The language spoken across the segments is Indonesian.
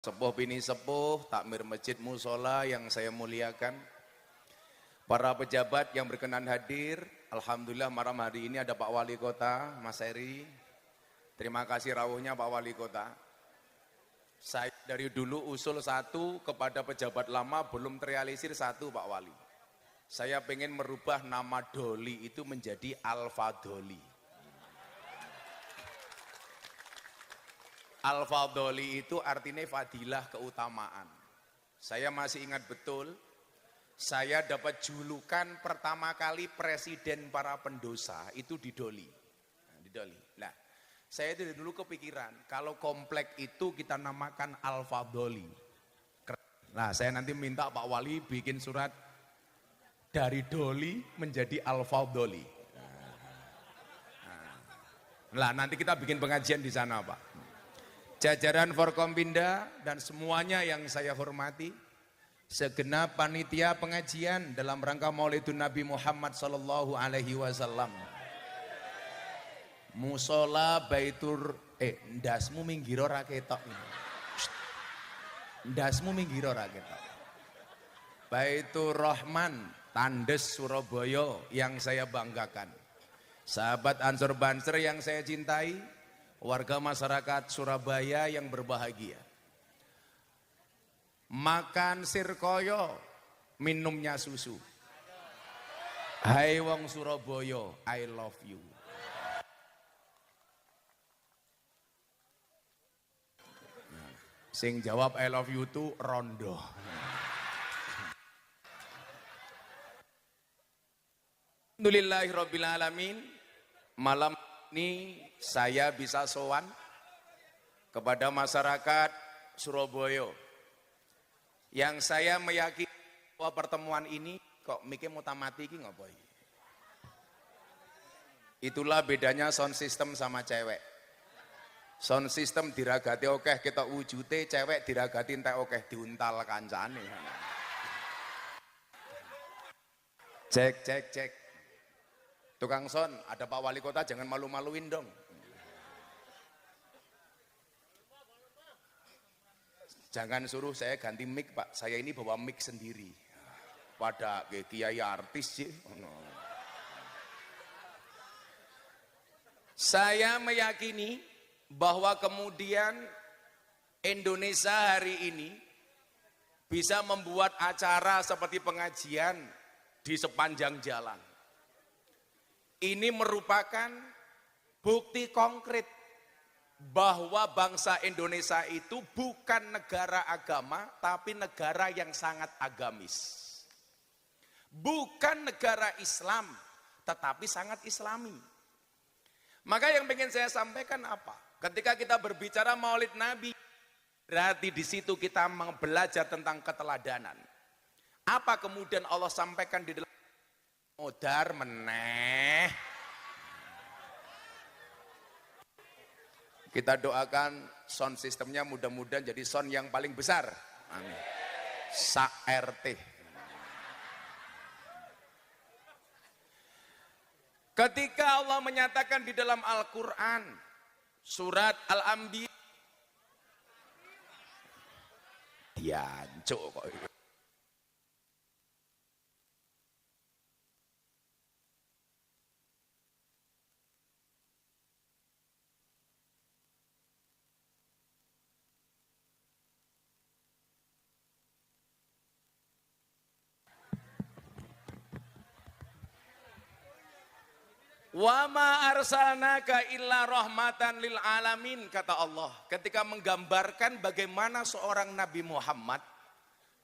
Sepuh bini sepuh, takmir masjid musola yang saya muliakan, para pejabat yang berkenan hadir, alhamdulillah malam hari ini ada Pak Wali Kota, Mas Eri. Terima kasih rawuhnya Pak Wali Kota. Saya dari dulu usul satu kepada pejabat lama belum terrealisir satu Pak Wali. Saya pengen merubah nama Doli itu menjadi Alfa Doli. Al-Fadholi itu artinya fadilah, keutamaan. Saya masih ingat betul, saya dapat julukan pertama kali presiden para pendosa itu di Doli. Nah, saya dari dulu kepikiran, kalau komplek itu kita namakan Al-Fadholi. Nah, saya nanti minta Pak Wali bikin surat dari Doli menjadi Al-Fadholi. Nah, nanti kita bikin pengajian di sana, Pak. Jajaran Forkompinda dan semuanya yang saya hormati, segenap panitia pengajian dalam rangka Maulidun Nabi Muhammad sallallahu alaihi wasallam. Musola Baitur ndasmu minggir ora ketok. Ndasmu minggir ora ketok. Baitur Rahman Tandes Surabaya yang saya banggakan. Sahabat Ansor Banser yang saya cintai, warga masyarakat Surabaya yang berbahagia. Makan sirkoyo, minumnya susu. Hai wong Surabaya, I love you. Sing jawab I love you tuh Rondo. Alhamdulillahirabbil alamin. Malam ini saya bisa sowan kepada masyarakat Surabaya yang saya meyakini bahwa pertemuan ini kok mikir mau tamati iki ngopo iki. Itulah bedanya sound system sama cewek. Sound system diragati okeh kita wujute, cewek diragati entek okeh diuntal kancane. Cek. Tukang son, ada Pak Wali Kota, jangan malu-maluin dong. Jangan suruh saya ganti mic Pak, saya ini bawa mic sendiri. Pada kiai artis sih. Saya meyakini bahwa kemudian Indonesia hari ini bisa membuat acara seperti pengajian di sepanjang jalan. Ini merupakan bukti konkret bahwa bangsa Indonesia itu bukan negara agama, tapi negara yang sangat agamis. Bukan negara Islam, tetapi sangat Islami. Maka yang ingin saya sampaikan apa? Ketika kita berbicara Maulid Nabi, berarti di situ kita belajar tentang keteladanan. Apa kemudian Allah sampaikan di dalam modar meneh. Kita doakan sound sistemnya mudah-mudahan jadi sound yang paling besar. Amin. Sa-RT. Ketika Allah menyatakan di dalam Al-Quran surat Al-Anbiya, diancuk kok itu. Wa ma arsalnaka illa rahmatan lil alamin, kata Allah ketika menggambarkan bagaimana seorang Nabi Muhammad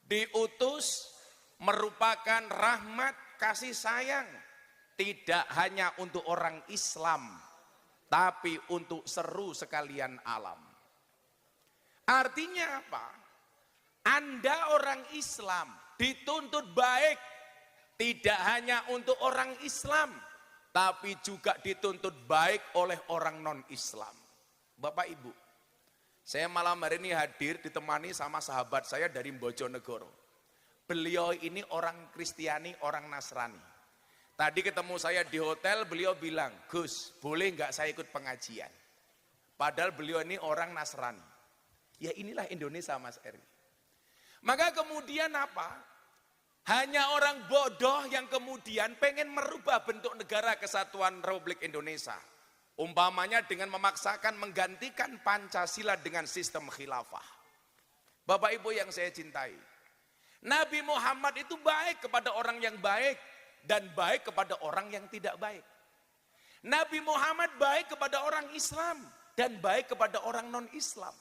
diutus merupakan rahmat kasih sayang tidak hanya untuk orang Islam tapi untuk seru sekalian alam. Artinya apa? Anda orang Islam dituntut baik tidak hanya untuk orang Islam tapi juga dituntut baik oleh orang non-Islam. Bapak Ibu, saya malam hari ini hadir ditemani sama sahabat saya dari Bojonegoro. Beliau ini orang Kristiani, orang Nasrani. Tadi ketemu saya di hotel, beliau bilang, Gus, boleh nggak saya ikut pengajian? Padahal beliau ini orang Nasrani. Ya inilah Indonesia Mas Eri. Maka kemudian apa? Hanya orang bodoh yang kemudian pengen merubah bentuk negara kesatuan Republik Indonesia. Umpamanya dengan memaksakan menggantikan Pancasila dengan sistem khilafah. Bapak Ibu yang saya cintai, Nabi Muhammad itu baik kepada orang yang baik dan baik kepada orang yang tidak baik. Nabi Muhammad baik kepada orang Islam dan baik kepada orang non-Islam.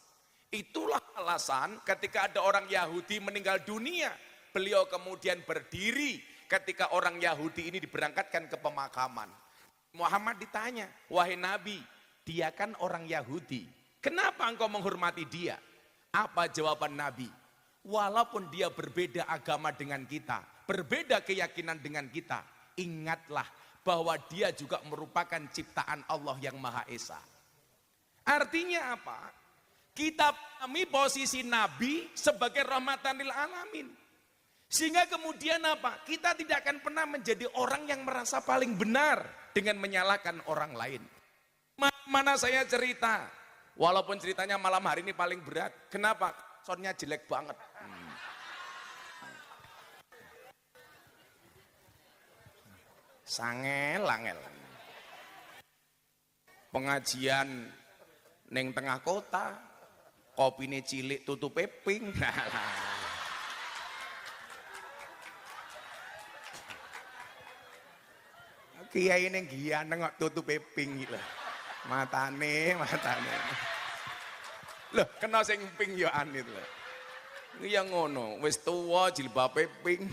Itulah alasan ketika ada orang Yahudi meninggal dunia, beliau kemudian berdiri ketika orang Yahudi ini diberangkatkan ke pemakaman. Muhammad ditanya, wahai Nabi, dia kan orang Yahudi, kenapa engkau menghormati dia? Apa jawaban Nabi? Walaupun dia berbeda agama dengan kita, berbeda keyakinan dengan kita, ingatlah bahwa dia juga merupakan ciptaan Allah yang Maha Esa. Artinya apa? Kita pahami posisi Nabi sebagai rahmatan lil alamin. Sehingga kemudian apa? Kita tidak akan pernah menjadi orang yang merasa paling benar dengan menyalahkan orang lain. Mana saya cerita, walaupun ceritanya malam hari ini paling berat. Kenapa? Soundnya jelek banget. Sangel-angel. Pengajian neng tengah kota, kopine cilik tutup ping. Kiai neng gian nengok tutup ping gitu. Matane. Loh, kena sing ping yo anit lho. Iki yang ngono, wis tuwa jilbabe ping.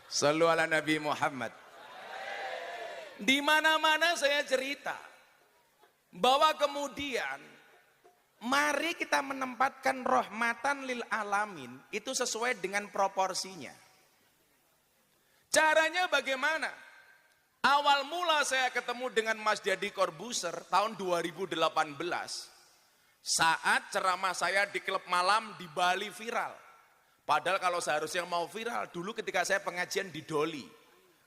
Shallu ala Nabi Muhammad. Di mana-mana saya cerita bahwa kemudian mari kita menempatkan rahmatan lil alamin itu sesuai dengan proporsinya. Caranya bagaimana? Awal mula saya ketemu dengan Mas Deddy Corbuzier tahun 2018 saat ceramah saya di klub malam di Bali viral. Padahal kalau seharusnya mau viral dulu ketika saya pengajian di Doli,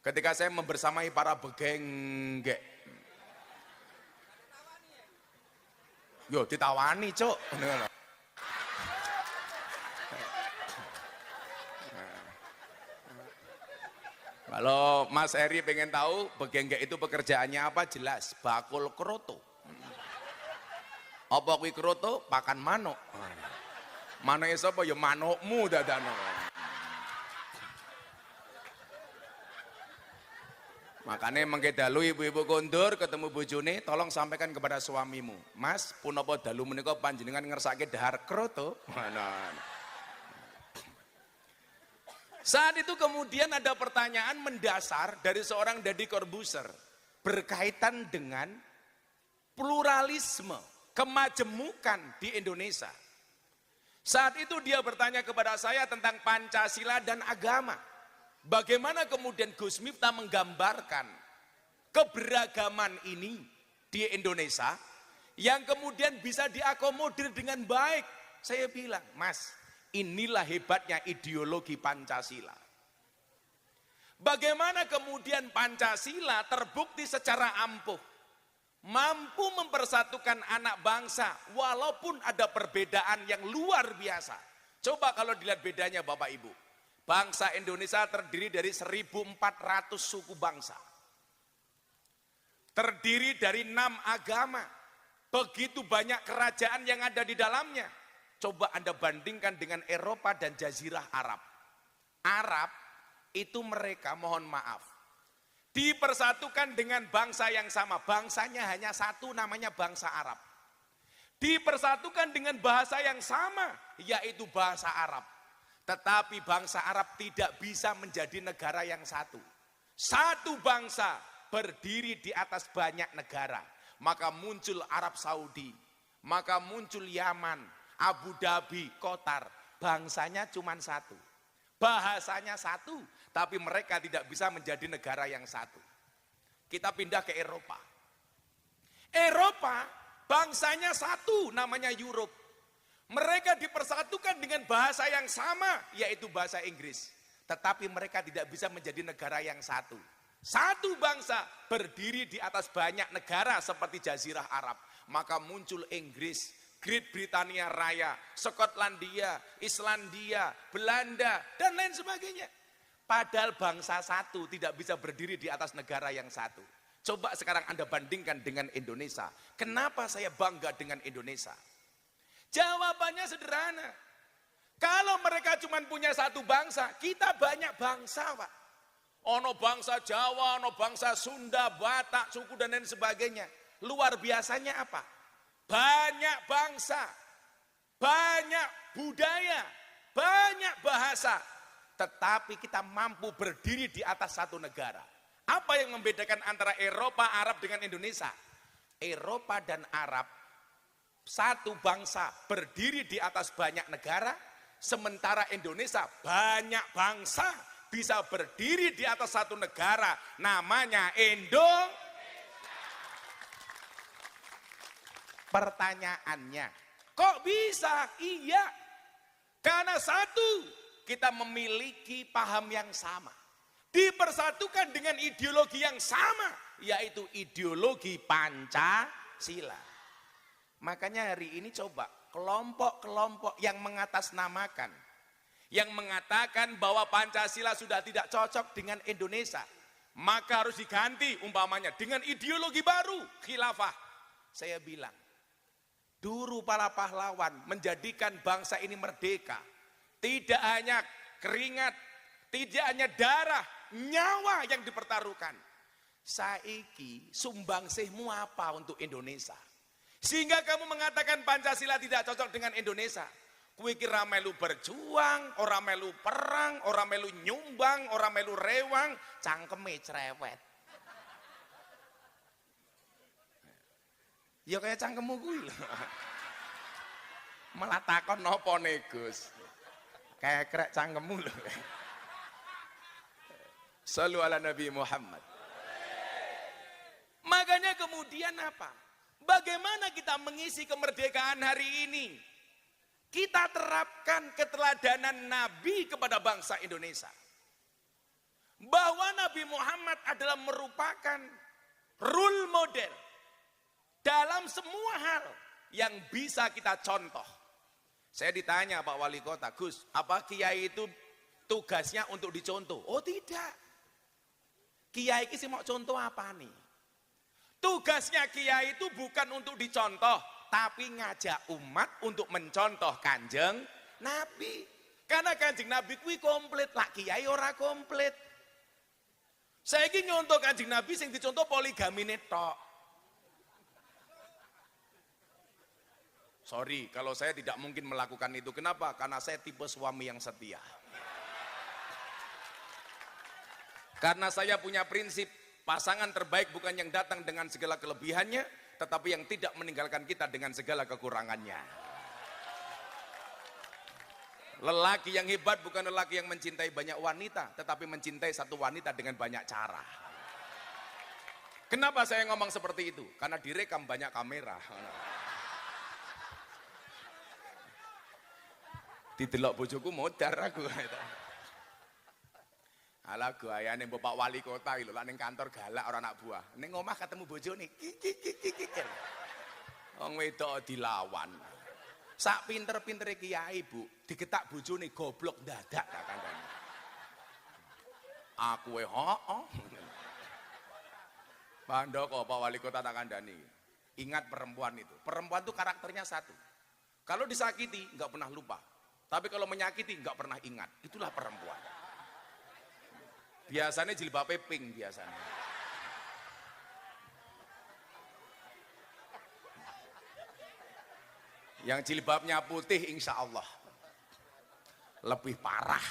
ketika saya membersamai para begenggek. Yo ditawani cok. Kalau Mas Eri pengen tahu begenggek itu pekerjaannya apa, jelas bakul kroto. Apa kuwi kroto? Pakan manuk. Manuke sapa ya manukmu dadane. Makanya mengke dalu ibu-ibu kondur ketemu bojone, tolong sampaikan kepada suamimu, Mas, punapa dalu menika panjenengan ngersake dahar kroto? Saat itu kemudian ada pertanyaan mendasar dari seorang Deddy Corbuzier berkaitan dengan pluralisme, kemajemukan di Indonesia. Saat itu dia bertanya kepada saya tentang Pancasila dan agama. Bagaimana kemudian Gus Miftah menggambarkan keberagaman ini di Indonesia yang kemudian bisa diakomodir dengan baik. Saya bilang, Mas, inilah hebatnya ideologi Pancasila. Bagaimana kemudian Pancasila terbukti secara ampuh mampu mempersatukan anak bangsa walaupun ada perbedaan yang luar biasa. Coba kalau dilihat bedanya Bapak Ibu. Bangsa Indonesia terdiri dari 1.400 suku bangsa. Terdiri dari 6 agama. Begitu banyak kerajaan yang ada di dalamnya. Coba Anda bandingkan dengan Eropa dan Jazirah Arab. Arab itu mereka, mohon maaf, dipersatukan dengan bangsa yang sama. Bangsanya hanya satu, namanya bangsa Arab. Dipersatukan dengan bahasa yang sama, yaitu bahasa Arab. Tetapi bangsa Arab tidak bisa menjadi negara yang satu. Satu bangsa berdiri di atas banyak negara. Maka muncul Arab Saudi, maka muncul Yaman, Abu Dhabi, Qatar. Bangsanya cuma satu. Bahasanya satu, tapi mereka tidak bisa menjadi negara yang satu. Kita pindah ke Eropa. Eropa bangsanya satu, namanya Europe. Mereka dipersatukan dengan bahasa yang sama, yaitu bahasa Inggris. Tetapi mereka tidak bisa menjadi negara yang satu. Satu bangsa berdiri di atas banyak negara seperti Jazirah Arab. Maka muncul Inggris, Great Britania Raya, Skotlandia, Islandia, Belanda, dan lain sebagainya. Padahal bangsa satu tidak bisa berdiri di atas negara yang satu. Coba sekarang Anda bandingkan dengan Indonesia. Kenapa saya bangga dengan Indonesia? Jawabannya sederhana. Kalau mereka cuma punya satu bangsa, kita banyak bangsa, Pak. Ono bangsa Jawa, ono bangsa Sunda, Batak, suku dan lain sebagainya. Luar biasanya apa? Banyak bangsa, banyak budaya, banyak bahasa. Tetapi kita mampu berdiri di atas satu negara. Apa yang membedakan antara Eropa, Arab dengan Indonesia? Eropa dan Arab satu bangsa berdiri di atas banyak negara, sementara Indonesia banyak bangsa bisa berdiri di atas satu negara, namanya Indonesia. Pertanyaannya, kok bisa? Iya, karena satu, kita memiliki paham yang sama, dipersatukan dengan ideologi yang sama, yaitu ideologi Pancasila. Makanya hari ini coba kelompok-kelompok yang mengatasnamakan, yang mengatakan bahwa Pancasila sudah tidak cocok dengan Indonesia, maka harus diganti umpamanya dengan ideologi baru, khilafah. Saya bilang, dulu para pahlawan menjadikan bangsa ini merdeka. Tidak hanya keringat, tidak hanya darah, nyawa yang dipertaruhkan. Saiki sumbangsihmu apa untuk Indonesia? Sehingga kamu mengatakan Pancasila tidak cocok dengan Indonesia. Kuwi kira melu berjuang, ora melu perang, ora melu nyumbang, ora melu rewang, cangkeme cerewet. Ya kayak cangkemmu kuwi lho. Malah takon napa ne Gus? Kayak krek cangkemmu lho. Shallu ala Nabi Muhammad. Makanya kemudian apa? Bagaimana kita mengisi kemerdekaan hari ini? Kita terapkan keteladanan Nabi kepada bangsa Indonesia. Bahwa Nabi Muhammad adalah merupakan role model dalam semua hal yang bisa kita contoh. Saya ditanya Pak Wali Kota, Gus, apa kiai itu tugasnya untuk dicontoh? Oh tidak. Kiai ini mau contoh apa nih? Tugasnya kiai itu bukan untuk dicontoh, tapi ngajak umat untuk mencontoh Kanjeng Nabi. Karena Kanjeng Nabi kuwi komplit, lah kiai ora komplit. Saya ingin nyontoh Kanjeng Nabi sing dicontoh poligami tok. Sorry, kalau saya tidak mungkin melakukan itu. Kenapa? Karena saya tipe suami yang setia. Karena saya punya prinsip, pasangan terbaik bukan yang datang dengan segala kelebihannya, tetapi yang tidak meninggalkan kita dengan segala kekurangannya. Lelaki yang hebat bukan lelaki yang mencintai banyak wanita, tetapi mencintai satu wanita dengan banyak cara. Kenapa saya ngomong seperti itu? Karena direkam banyak kamera. Didelok bojoku modar aku. Alah gayane Bapak Wali Kota lho, lah ning kantor galak ora anak buah. Ning omah ketemu bojone kikik. Wong wedok dilawan. Sak pinter-pintere kiai, Bu, digetak bojone goblok dadak tak kandhane. Aku hooh. Pandoko Pak Wali Kota tak kandhani. Ingat perempuan itu. Perempuan itu karakternya satu. Kalau disakiti enggak pernah lupa. Tapi kalau menyakiti enggak pernah ingat. Itulah perempuan. Biasanya jilbabnya pink biasanya. Yang jilbabnya putih insya Allah lebih parah.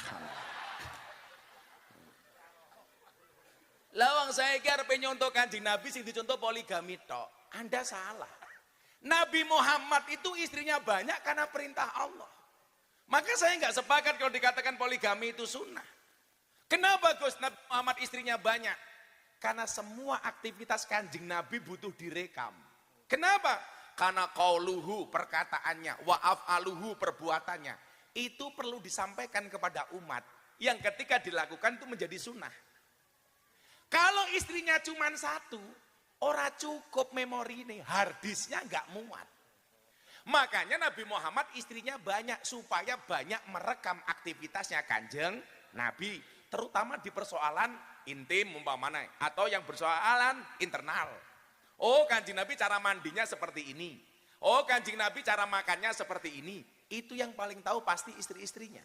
Lawang saya kira penyontoh Kanjeng Nabi sing dicontoh poligami tok. Anda salah. Nabi Muhammad itu istrinya banyak karena perintah Allah. Maka saya nggak sepakat kalau dikatakan poligami itu sunnah. Kenapa Gus Nabi Muhammad istrinya banyak? Karena semua aktivitas Kanjeng Nabi butuh direkam. Kenapa? Karena qauluhu perkataannya, wa af'aluhu perbuatannya. Itu perlu disampaikan kepada umat yang ketika dilakukan itu menjadi sunnah. Kalau istrinya cuma satu, ora cukup memori ini, harddisknya nggak muat. Makanya Nabi Muhammad istrinya banyak supaya banyak merekam aktivitasnya Kanjeng Nabi, terutama di persoalan intim umpamanya atau yang persoalan internal. Oh, Kanjeng Nabi cara mandinya seperti ini. Oh, Kanjeng Nabi cara makannya seperti ini. Itu yang paling tahu pasti istri-istrinya.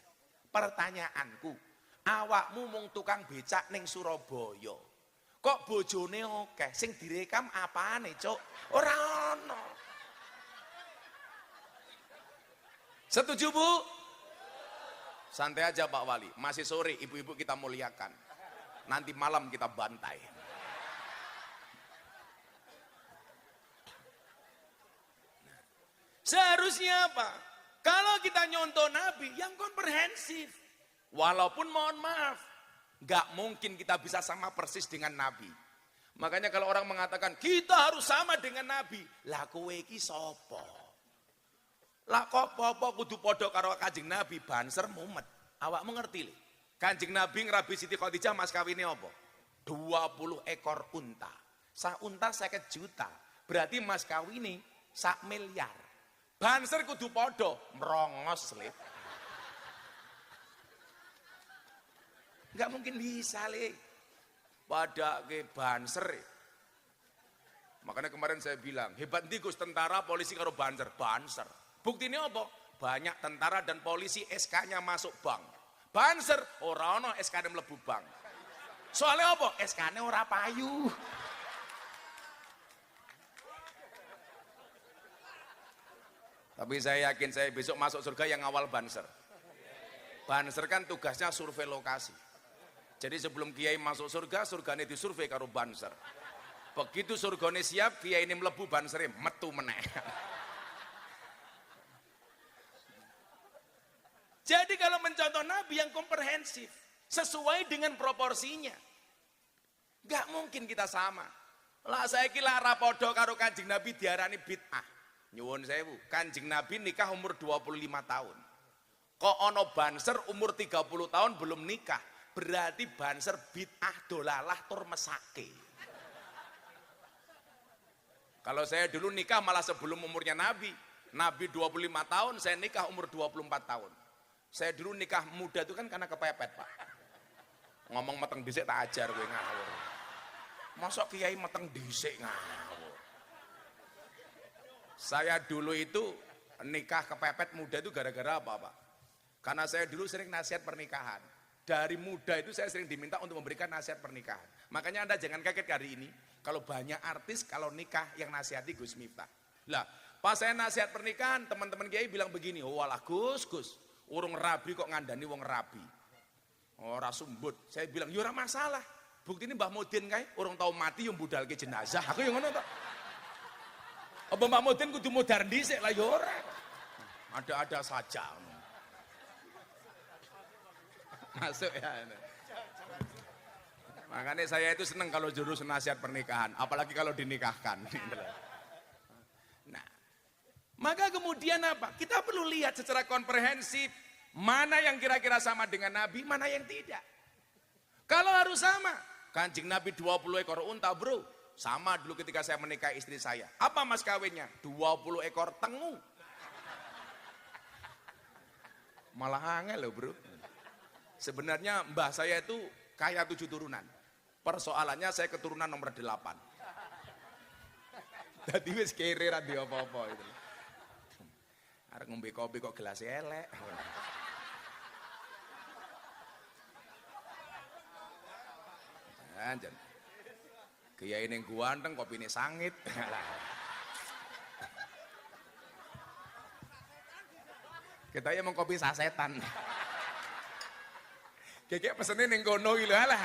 Pertanyaanku, awakmu mung tukang becak ning Surabaya. Kok bojone oke, sing direkam apane, Cuk? Ora ono. Setuju, Bu? Santai aja Pak Wali, masih sore, ibu-ibu kita muliakan. Nanti malam kita bantai. Seharusnya apa? Kalau kita nyontoh Nabi yang komprehensif. Walaupun mohon maaf, nggak mungkin kita bisa sama persis dengan Nabi. Makanya kalau orang mengatakan kita harus sama dengan Nabi, lah kowe iki sapa? Lah kok apa kudu padha karo Kanjeng Nabi, banser mumet. Awakmu ngerti lho. Kanjeng Nabi ngrabi Siti Khadijah mas kawine apa? 20 ekor unta. Sak unta 50 juta. Berarti mas kawine 1 miliar. Banser kudu padha, merongos lho. Enggak mungkin bisa lho. Pada ke banser. Makanya kemarin saya bilang, hebat ndi Gus tentara, polisi karo banser, banser. Buktinya apa? Banyak tentara dan polisi SK-nya masuk bank. Banser ora ono SK-ne mlebu bank. Soalnya apa? SK-ne ora payu. Tapi saya yakin saya besok masuk surga yang awal banser. Banser kan tugasnya survei lokasi. Jadi sebelum kiai masuk surga, surgane disurvei karo banser. Begitu surgane siap, kiai ini mlebu bansere metu meneh. Jadi kalau mencontoh Nabi yang komprehensif, sesuai dengan proporsinya. Gak mungkin kita sama. Lah saya kira rapodo karo Kanjeng Nabi diarani bid'ah. Nyuwun sewu, Kanjeng Nabi nikah umur 25 tahun. Kok ono banser umur 30 tahun belum nikah, berarti banser bid'ah dolalah tur mesake. Kalau saya dulu nikah malah sebelum umurnya Nabi. Nabi 25 tahun, saya nikah umur 24 tahun. Saya dulu nikah muda itu kan karena kepepet, Pak. Ngomong meteng dhisik tak ajar kowe ngawur. Masa kiai meteng dhisik ngawur. Saya dulu itu nikah kepepet muda itu gara-gara apa, Pak? Karena saya dulu sering nasihat pernikahan. Dari muda itu saya sering diminta untuk memberikan nasihat pernikahan. Makanya Anda jangan kaget hari ini kalau banyak artis kalau nikah yang nasihati Gus Miftah. Lah, pas saya nasihat pernikahan, teman-teman kiai bilang begini, "Oh, walah Gus, urung rabi kok ngandani wong rabi." Ora sumbut. Saya bilang, "Ya ora masalah. Bukti ini Mbah Mudin kae urung tau mati yang budalke jenazah." Aku yang ngono to. Apa Mbah Mudin kudu modar dhisik lah ya ora. Ada-ada saja. Masuk ya. Makanya saya itu seneng kalau jurus nasihat pernikahan, apalagi kalau dinikahkan. Nah, maka kemudian apa? Kita perlu lihat secara komprehensif mana yang kira-kira sama dengan Nabi, mana yang tidak. Kalau harus sama, Kanjeng Nabi 20 ekor unta, bro. Sama dulu ketika saya menikahi istri saya. Apa mas kawinnya? 20 ekor tengu. Malah angel loh, bro. Sebenarnya mbah saya itu kaya 7 turunan. Persoalannya saya keturunan nomor 8. Jadi wis kere ra di apa-apa itu. Arek ngombe kopi kok gelas elek. Anjen. Kiai ning guanteng kopine sangit. Kita ya mau kopi sasetan. Kayak pesennya ning kono iki lho, alah.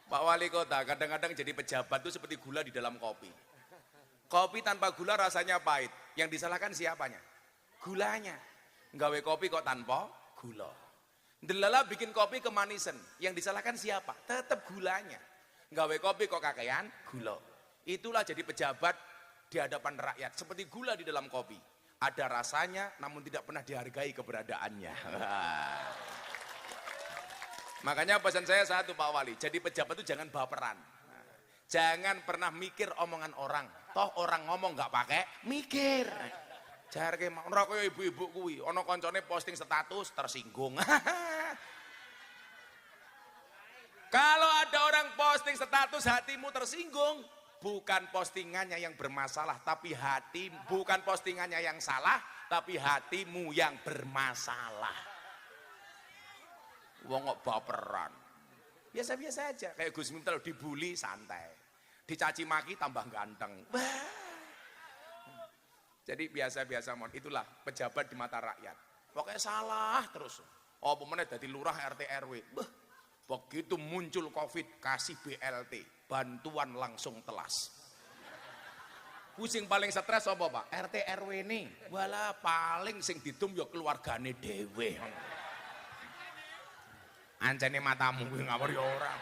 Pak Wali Kota, kadang-kadang jadi pejabat itu seperti gula di dalam kopi. Kopi tanpa gula rasanya pahit. Yang disalahkan siapanya? Gulanya. Nggawe kopi kok tanpa gula. Delala bikin kopi kemanisan. Yang disalahkan siapa? Tetap gulanya. Nggawe kopi kok kakean gula. Itulah jadi pejabat di hadapan rakyat. Seperti gula di dalam kopi. Ada rasanya namun tidak pernah dihargai keberadaannya. Makanya pesan saya satu Pak Wali, jadi pejabat itu jangan baperan. Jangan pernah mikir omongan orang. Toh orang ngomong nggak pakai mikir. Jarke ora kaya ibu-ibu kuwi, ana kancane posting status tersinggung. Kalau ada orang posting status hatimu tersinggung, bukan postingannya yang bermasalah, tapi hati, bukan postingannya yang salah, tapi hatimu yang bermasalah. Wong kok baperan. Biasa-biasa aja, kayak Gus Miftah dibully santai. Dicaci maki tambah ganteng. Jadi biasa-biasa mon, itulah pejabat di mata rakyat. Pokoknya salah terus. Oh, pemenang dari lurah RT RW. Begitu muncul Covid, kasih BLT, bantuan langsung telas. Pusing paling stres apa Pak? RT RW ini, wala paling sing ditum yo keluargane dhewe. Ancene matamu kuwi ngawur yo ora.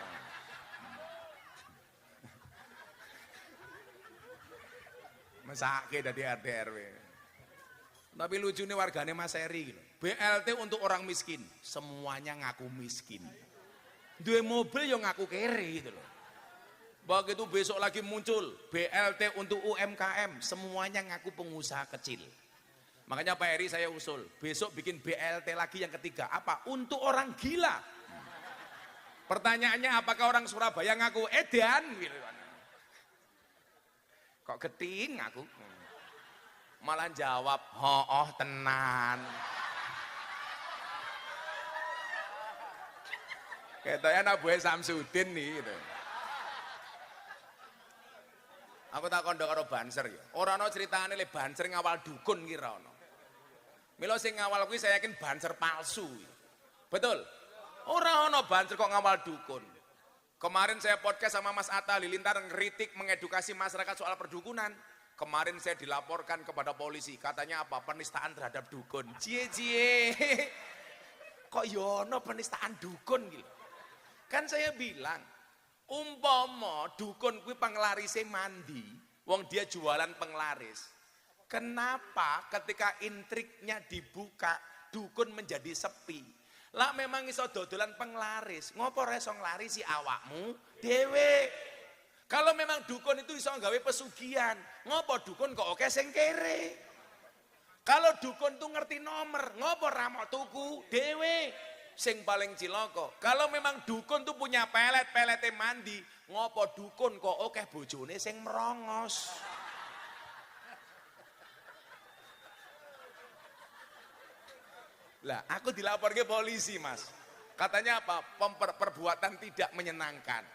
Mesake dari RT RW. Tapi lucunya wargane Mas Eri gitu. BLT untuk orang miskin, semuanya ngaku miskin. Dua mobil yang ngaku kere gitu loh. Begitu besok lagi muncul BLT untuk UMKM, semuanya ngaku pengusaha kecil. Makanya Pak Eri saya usul, besok bikin BLT lagi yang ketiga, apa? Untuk orang gila. Pertanyaannya apakah orang Surabaya ngaku edan gitu kan. Kok keting aku? Malah jawab, "Oh, tenan." Katanya anak buah Samsudin nih gitu. Aku tak kondok karo Banser ya. Orang no ceritanya le Banser ngawal dukun kira ono. Milo sing ngawal kuwi saya yakin Banser palsu. Betul? Orang no Banser kok ngawal dukun. Kemarin saya podcast sama Mas Atta Halilintar ngeritik mengedukasi masyarakat soal perdukunan. Kemarin saya dilaporkan kepada polisi, katanya apa? Penistaan terhadap dukun. Cie. Kok yono penistaan dukun gitu? Kan saya bilang, umpama dukun kuwi penglarise mandi, wong dia jualan penglaris. Kenapa ketika intriknya dibuka, dukun menjadi sepi? Lah memang iso dodolan penglaris, ngopo reso nglarisi awakmu dhewe. Kalau memang dukun itu iso gawe pesugihan, ngopo dukun kok oke sing kere? Kalau dukun tuh ngerti nomor, ngopo ra mau tuku dhewe? Sing paling cilaka, kalau memang dukun tuh punya pelet-pelete mandi, ngopo dukun kok oke bojone sing merongos? Lah, aku dilapor ke polisi, Mas. Katanya apa? Perbuatan tidak menyenangkan.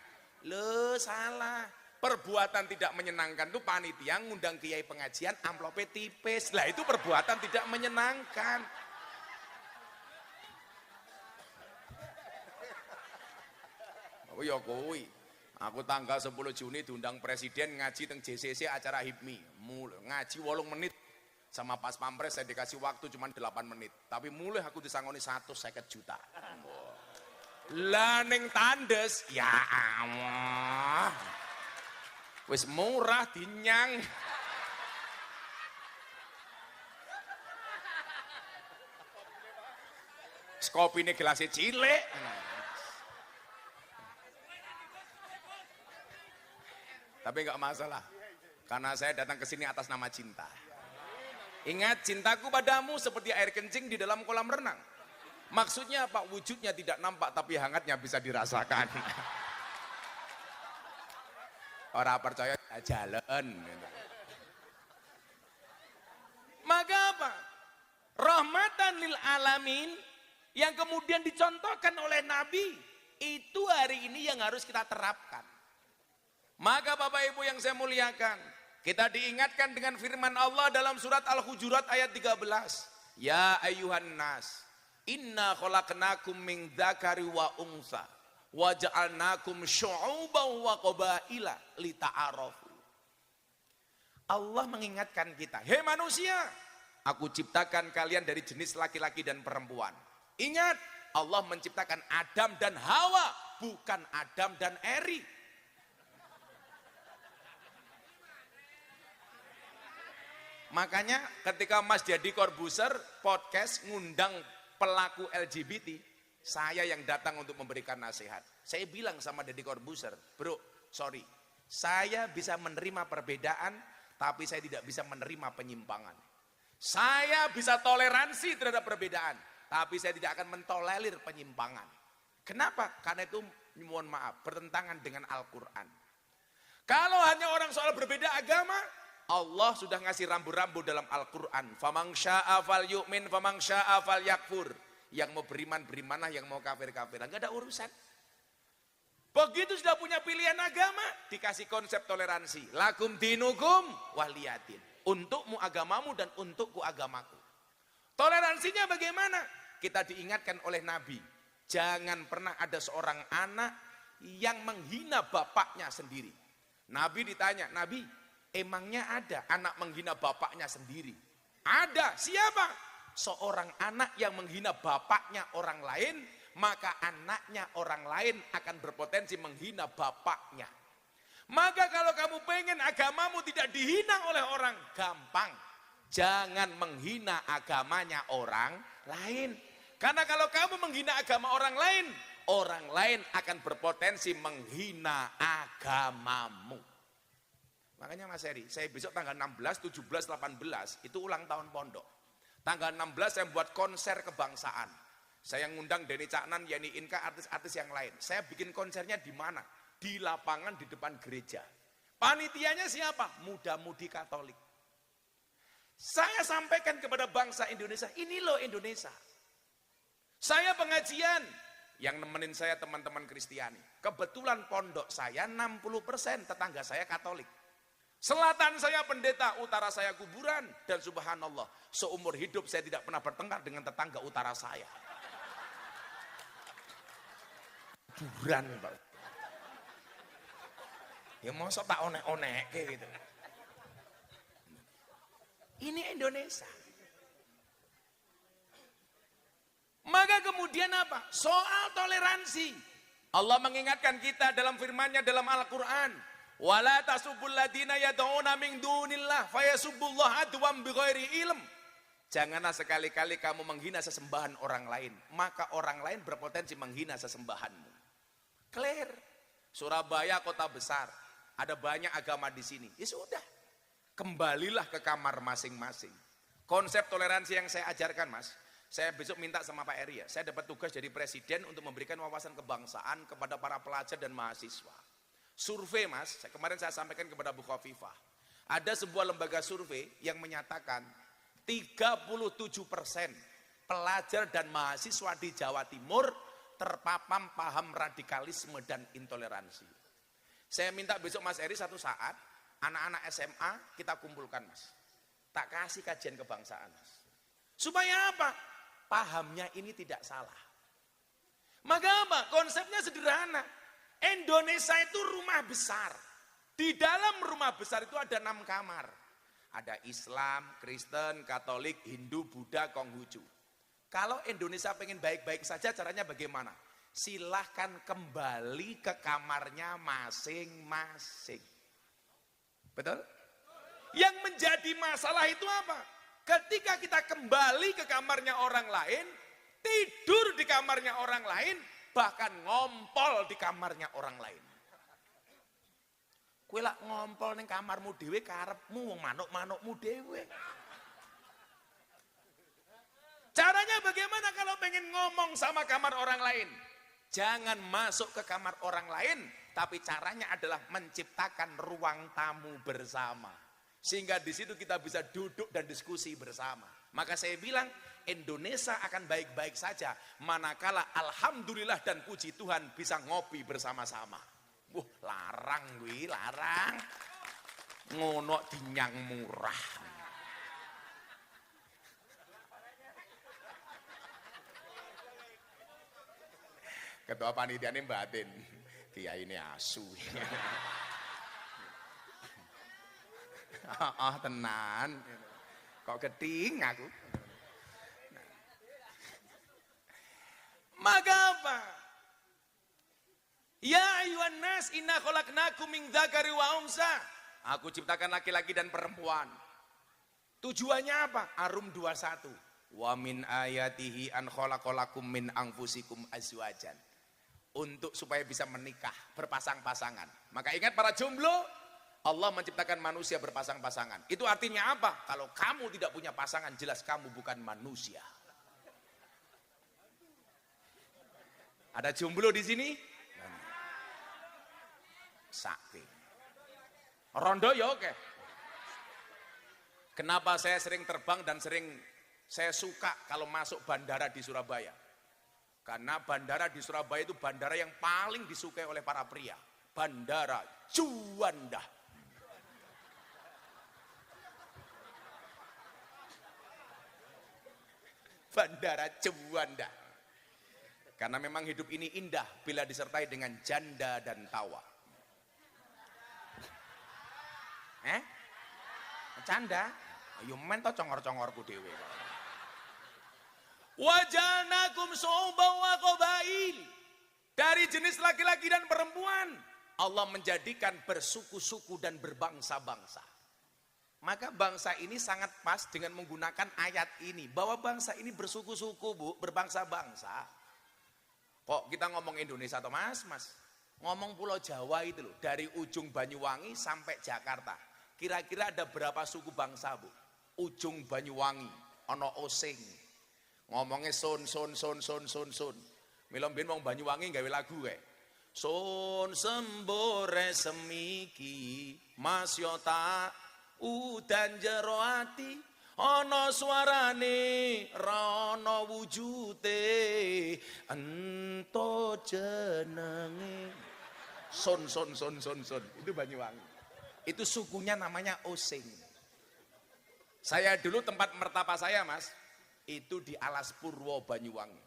Loh, salah. Perbuatan tidak menyenangkan itu panitia ngundang kiai pengajian amplopnya tipis. Lah, itu perbuatan tidak menyenangkan. Oh ya kuwi. Aku tanggal 10 Juni diundang presiden ngaji teng JCC acara HIPMI. Ngaji 8 menit. Sama pas pampres saya dikasih waktu cuma 8 menit. Tapi mulai aku disangoni 150 juta. Lah ning tandes, ya Allah. Wis murah dinyang. Kopine gelasnya cilik. Tapi enggak masalah. Karena saya datang ke sini atas nama cinta. Ingat, cintaku padamu seperti air kencing di dalam kolam renang. Maksudnya apa? Wujudnya tidak nampak tapi hangatnya bisa dirasakan. Orang percaya jalan. Maka apa? Rahmatan lil alamin yang kemudian dicontohkan oleh Nabi itu hari ini yang harus kita terapkan. Maka Bapak Ibu yang saya muliakan, kita diingatkan dengan firman Allah dalam surat Al-Hujurat ayat 13. Ya ayyuhan nas, inna khalaqnakum min dzakari wa unsa wa ja'alnakum syu'uban wa qabaila lita'arafu. Allah mengingatkan kita, hei manusia, aku ciptakan kalian dari jenis laki-laki dan perempuan. Ingat, Allah menciptakan Adam dan Hawa, bukan Adam dan Eri. Makanya ketika Mas Deddy Corbuzier podcast ngundang pelaku LGBT, saya yang datang untuk memberikan nasihat. Saya bilang sama Deddy Corbuzier, bro, sorry, saya bisa menerima perbedaan, tapi saya tidak bisa menerima penyimpangan. Saya bisa toleransi terhadap perbedaan, tapi saya tidak akan mentolerir penyimpangan. Kenapa? Karena itu, mohon maaf, bertentangan dengan Al-Quran. Kalau hanya orang soal berbeda agama, Allah sudah ngasih rambu-rambu dalam Al-Quran. Famang sya'a fal yu'min, famang sya'a fal yakfur. Yang mau beriman, berimanlah, yang mau kafir, kafir. Enggak ada urusan. Begitu sudah punya pilihan agama, dikasih konsep toleransi. Lakum dinukum waliyatin. Untukmu agamamu dan untukku agamaku. Toleransinya bagaimana? Kita diingatkan oleh Nabi. Jangan pernah ada seorang anak yang menghina bapaknya sendiri. Nabi ditanya, Nabi, emangnya ada anak menghina bapaknya sendiri? Ada. Siapa? Seorang anak yang menghina bapaknya orang lain, maka anaknya orang lain akan berpotensi menghina bapaknya. Maka kalau kamu pengen agamamu tidak dihina oleh orang, gampang. Jangan menghina agamanya orang lain. Karena kalau kamu menghina agama orang lain akan berpotensi menghina agamamu. Makanya Mas Heri, saya besok tanggal 16, 17, 18 itu ulang tahun pondok. Tanggal 16 saya buat konser kebangsaan. Saya ngundang Denny Caknan, Yani Inka, artis-artis yang lain. Saya bikin konsernya di mana? Di lapangan di depan gereja. Panitianya siapa? Muda-mudi Katolik. Saya sampaikan kepada bangsa Indonesia, ini loh Indonesia. Saya pengajian, yang nemenin saya teman-teman Kristiani. Kebetulan pondok saya 60% tetangga saya Katolik. Selatan saya pendeta, utara saya kuburan, dan subhanallah, seumur hidup saya tidak pernah bertengkar dengan tetangga utara saya. Kuburan, Pak. Ya masa tak onek-onek kayak gitu. Ini Indonesia. Maka kemudian apa? Soal toleransi. Allah mengingatkan kita dalam firman-Nya dalam Al-Qur'an, "Wala tasubbul ladina yad'una min dunillah fayasubbullah adwam bighairi ilm." Janganlah sekali-kali kamu menghina sesembahan orang lain, maka orang lain berpotensi menghina sesembahanmu. Clear. Surabaya kota besar, ada banyak agama di sini. Ya sudah. Kembalilah ke kamar masing-masing. Konsep toleransi yang saya ajarkan, Mas. Saya besok minta sama Pak Eri ya, saya dapat tugas dari Presiden untuk memberikan wawasan kebangsaan kepada para pelajar dan mahasiswa. Survei, Mas, kemarin saya sampaikan kepada Bu Khofifah. Ada sebuah lembaga survei yang menyatakan 37% pelajar dan mahasiswa di Jawa Timur terpapar paham radikalisme dan intoleransi. Saya minta besok Mas Eri satu saat, anak-anak SMA kita kumpulkan, Mas. Tak kasih kajian kebangsaan, Mas. Supaya apa? Pahamnya ini tidak salah. Maka apa? Konsepnya sederhana. Indonesia itu rumah besar. Di dalam rumah besar itu ada 6 kamar. Ada Islam, Kristen, Katolik, Hindu, Buddha, Konghucu. Kalau Indonesia pengen baik-baik saja, caranya bagaimana? Silahkan kembali ke kamarnya masing-masing. Betul? Yang menjadi masalah itu apa? Ketika kita kembali ke kamarnya orang lain, tidur di kamarnya orang lain, bahkan ngompol di kamarnya orang lain. Kowe lak ngompol ning kamarmu dhewe karepmu, manuk-manukmu dhewe. Caranya bagaimana kalau pengen ngomong sama kamar orang lain? Jangan masuk ke kamar orang lain, tapi caranya adalah menciptakan ruang tamu bersama. Sehingga di situ kita bisa duduk dan diskusi bersama. Maka saya bilang Indonesia akan baik-baik saja manakala alhamdulillah dan puji Tuhan bisa ngopi bersama-sama. Larang gue, larang. Ngono dinyang murah. Ketua panitia ini batin, kiai ini asu. Tenan, kok keting aku. Maka apa? Ya ayuhan nas inna khalaqnakum min dzakari wa unsa. Aku ciptakan laki-laki dan perempuan. Tujuannya apa? Arum 21. Wa min ayatihi an khalaqalakum min anfusikum azwajan. Untuk supaya bisa menikah, berpasang-pasangan. Maka ingat para jomblo, Allah menciptakan manusia berpasang-pasangan. Itu artinya apa? Kalau kamu tidak punya pasangan, jelas kamu bukan manusia. Ada jomblo di sini? Sakti. Rondo ya oke. Kenapa saya sering terbang dan saya suka kalau masuk bandara di Surabaya? Karena bandara di Surabaya itu bandara yang paling disukai oleh para pria. Bandara Juanda. Bandara Juanda. Karena memang hidup ini indah bila disertai dengan janda dan tawa. Canda? Ayo men to congor-congorku dhewe. Wajanakum syu'uban wa qabail. Dari jenis laki-laki dan perempuan Allah menjadikan bersuku-suku dan berbangsa-bangsa. Maka bangsa ini sangat pas dengan menggunakan ayat ini, bahwa bangsa ini bersuku-suku, Bu, berbangsa-bangsa. Kok kita ngomong Indonesia atau Mas? Ngomong Pulau Jawa itu loh, dari ujung Banyuwangi sampai Jakarta. Kira-kira ada berapa suku bangsa, Bu? Ujung Banyuwangi ono Osing. Ngomongnya son. Mila mbiyen wong Banyuwangi gawe lagu kae. Son sembore semiki Mas yo tak udan jero ati ana suarane ra ana wujute ento jenenge son. Itu Banyuwangi. Itu sukunya namanya Osing. Saya dulu tempat mertapa saya, Mas, itu di Alas Purwo, Banyuwangi.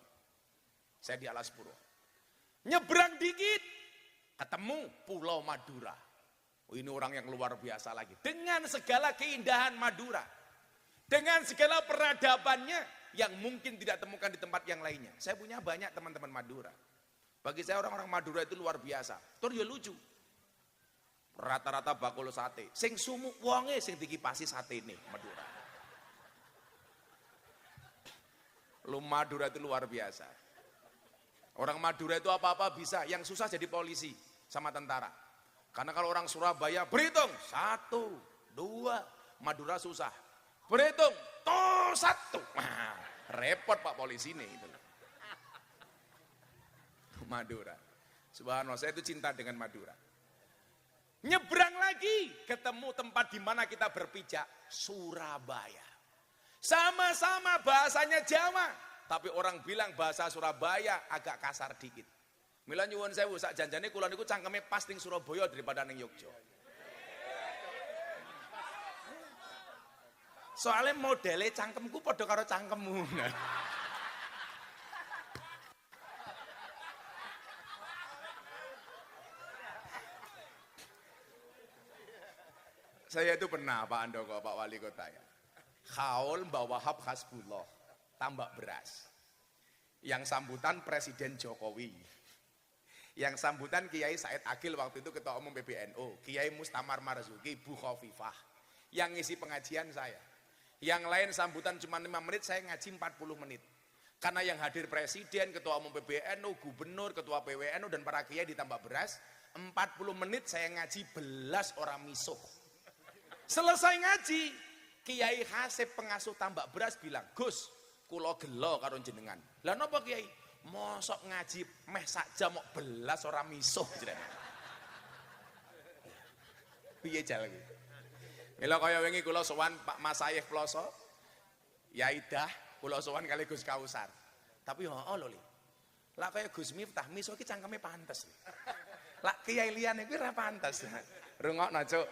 Saya di Alas Purwo. Nyebrang dikit, ketemu Pulau Madura. Oh, ini orang yang luar biasa lagi. Dengan segala keindahan Madura. Dengan segala peradabannya yang mungkin tidak temukan di tempat yang lainnya. Saya punya banyak teman-teman Madura. Bagi saya orang-orang Madura itu luar biasa. Terus ya lucu. Rata-rata bakul sate. Sing sumuk wonge sing dikipasi sate nih Madura. Lu Madura itu luar biasa. Orang Madura itu apa-apa bisa. Yang susah jadi polisi sama tentara. Karena kalau orang Surabaya berhitung 1, 2, Madura susah. Berhitung toh 1. Nah, repot Pak polisi ini itu. Madura. Subhanallah, saya itu cinta dengan Madura. Nyebrang lagi, ketemu tempat di mana kita berpijak, Surabaya. Sama-sama bahasanya Jawa, tapi orang bilang bahasa Surabaya agak kasar dikit. Mila nyuwun sewu, sak janjane kula niku cangkeme pas ning Surabaya daripada ning Yogya. Soalnya modele cangkemku padha karo cangkemmu. Saya itu pernah Pak Andoko, Pak Wali Kota ya. Khaul Mbak Wahab Hasbullah, tambak beras. Yang sambutan Presiden Jokowi. Yang sambutan Kiai Said Akil waktu itu Ketua Umum PBNU, Kiai Mustamar Marzuki, Bu Khofifah. Yang ngisi pengajian saya. Yang lain sambutan cuma 5 menit, saya ngaji 40 menit. Karena yang hadir Presiden, Ketua Umum PBNU, Gubernur, Ketua PWNU, dan para Kiai ditambah beras, 40 menit saya ngaji belas orang misuh. Selesai ngaji, Kiai Hasib pengasuh tambak beras bilang, Gus, kula gelo karo jenengan. Lah napa Kiai? Mosok ngaji meh sak jam mok belas ora misuh jenengan. Piye jal iki? Mila kaya wingi kula sowan Pak Masayih Ploso, Yaidah, kula sowan kali Gus Kausar. Tapi hooh lho, Li. Lah kaya Gus Miftah misuh iki cangkeme pantes. Lah Kiai liyane kuwi ora pantes. Rungokno, Cuk.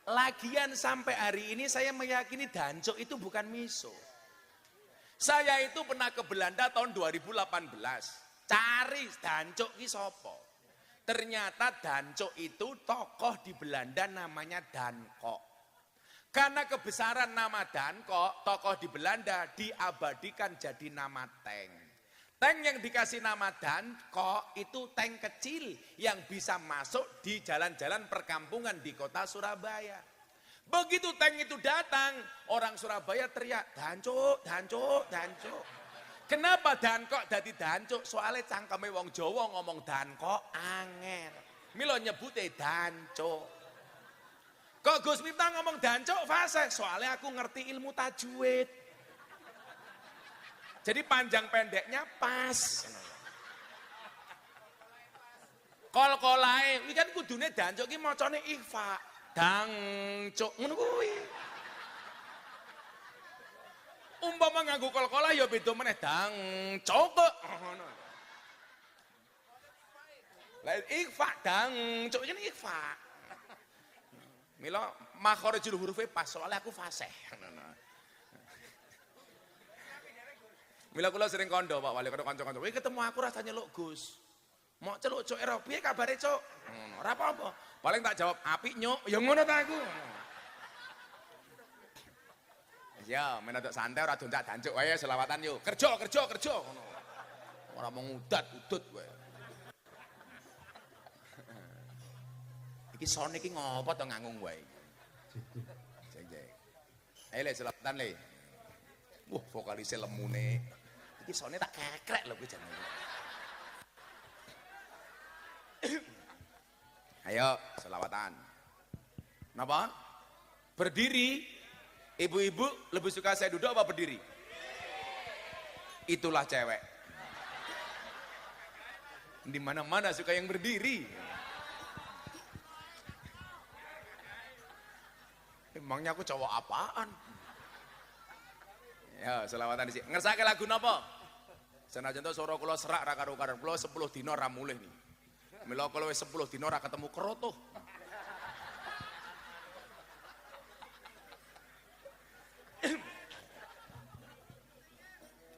Lagian sampai hari ini saya meyakini dancuk itu bukan miso. Saya itu pernah ke Belanda tahun 2018. Cari dancuk ki sapa. Ternyata dancuk itu tokoh di Belanda namanya Dankok. Karena kebesaran nama Dankok, tokoh di Belanda diabadikan jadi nama tank. Tank yang dikasih nama Danko itu tank kecil yang bisa masuk di jalan-jalan perkampungan di kota Surabaya. Begitu tank itu datang, orang Surabaya teriak, Dancuk, Dancuk, Dancuk. Kenapa Danko dadi Dancuk? Soalnya cangkeme wong Jawa ngomong Danko angel. Milo nyebute Dancuk. Kok Gus Miftah ngomong Dancuk fasih? Soalnya aku ngerti ilmu tajwid. Jadi panjang pendeknya pas. Kol-kolae, iki kan kudune Dancuk iki macane ikhfa. Dangcuk ngono kuwi. Umpama nganggo kol-kola ya beda meneh dangcuk ngono. Lah ikhfa dangcuk iki ikhfa. Mila makharijul hurufe pas soalnya aku fasih. Mila kula sering kondo Pak Wali, kanca-kanca. Kowe ketemu aku rasanya nyeluk Gus. Mau celuk cuk ero piye kabare cuk? Ngono. Ora apa-apa. Paling tak jawab apik nyuk. Ya ngono ta aku. Ya, menadok santai ora dondak dancuk wae selawatan yo. Kerja ngono. Ora mau ngudat-udut kowe. Iki sone iki ngopo to ngangung wae. Jeng. Ayo le selawatan le. Wah, vokalisnya lemune. Iki sone tak kekrek lho kuwi jenenge. Ayo selawatan. Napa? Berdiri. Ibu-ibu lebih suka saya duduk apa berdiri? Itulah cewek. Di mana-mana suka yang berdiri. Emangnya aku cowok apaan? Ya, selawatan dhisik. Ngersake lagu napa? Senajan to swara kula serak ra karo-karo. Kula 10 dina ra mulih nih. Mila kula wis 10 dina ra ketemu keroto.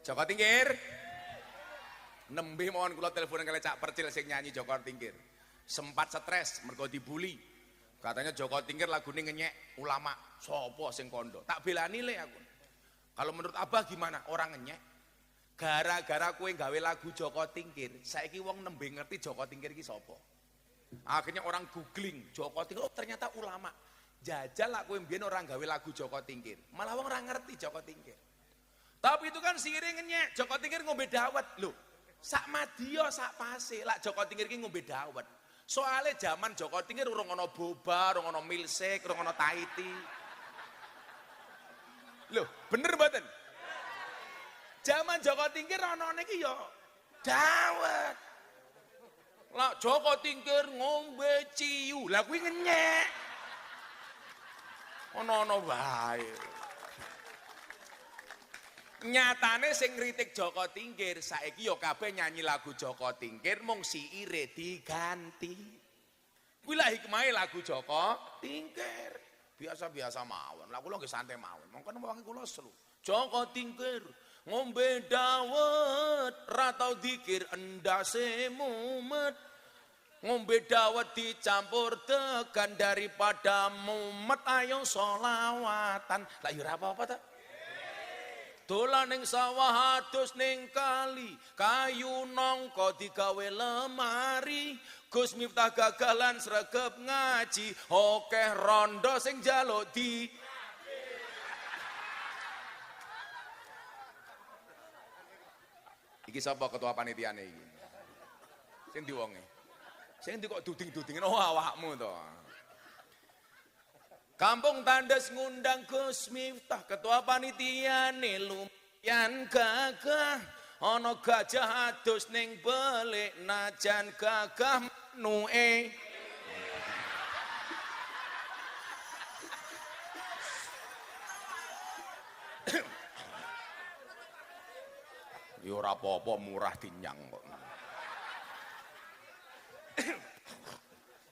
Joko Tingkir. Nembe mawon kula teleponan kali Cak Percil sing nyanyi Joko Tingkir. Sempat stres mergo dibully. Katanya Joko Tingkir lagune ngenyek ulama. Sopo sing kondo? Tak belani le aku. Kalau menurut Abah gimana? Orang ngenyek. Gara-gara kue gawe lagu Joko Tingkir, saiki wong nembe ngerti Joko Tingkir ki sapa. Akhirnya orang googling Joko Tingkir, oh ternyata ulama. Jajal lah kue mbiyen orang gawe lagu Joko Tingkir. Malah wong ora ngerti Joko Tingkir. Tapi itu kan siring ngenyek, Joko Tingkir ngombe dawet lho. Sak madya sak pase, lak Joko Tingkir ki ngombe dawet. Soale zaman Joko Tingkir urung ana boba, urung ana milkshake, urung ana Tahiti. Loh, bener mboten? Zaman Joko Tingkir ana iki ya dawet. Lah Joko Tingkir ngombe ciu. Lah kuwi ngenyek. Ana-ana wae. Nyatane sing ngritik Joko Tingkir saiki ya kabeh nyanyi lagu Joko Tingkir mung siire diganti. Kuwi lah hikmahe lagu Joko Tingkir. Biasa-biasa mawon. Lah kula nggih santai mawon. Mongko wengi kula selu. Joko Tingkir ngombe dawet ra tau dikir endase mumet. Ngombe dawet dicampur tegan daripada mumet ayo solawatan. Lah ya ora apa-apa ta. Dolan ning sawah adus ning kali, kayu nangka digawe lemari. Gus Miftah gagalan sregep ngaji, akeh rondo sing njaluk di. Iki sapa ketua panitiane iki? Sing ndi wonge? Sing ndi kok duding-dudingen awakmu to. Kampung Tandes ngundang Gus Miftah, ketua panitiane lumayan gagah. Ana gajah adus ning belik najan gagah nuke. Ya ora apa-apa murah dinyang kok.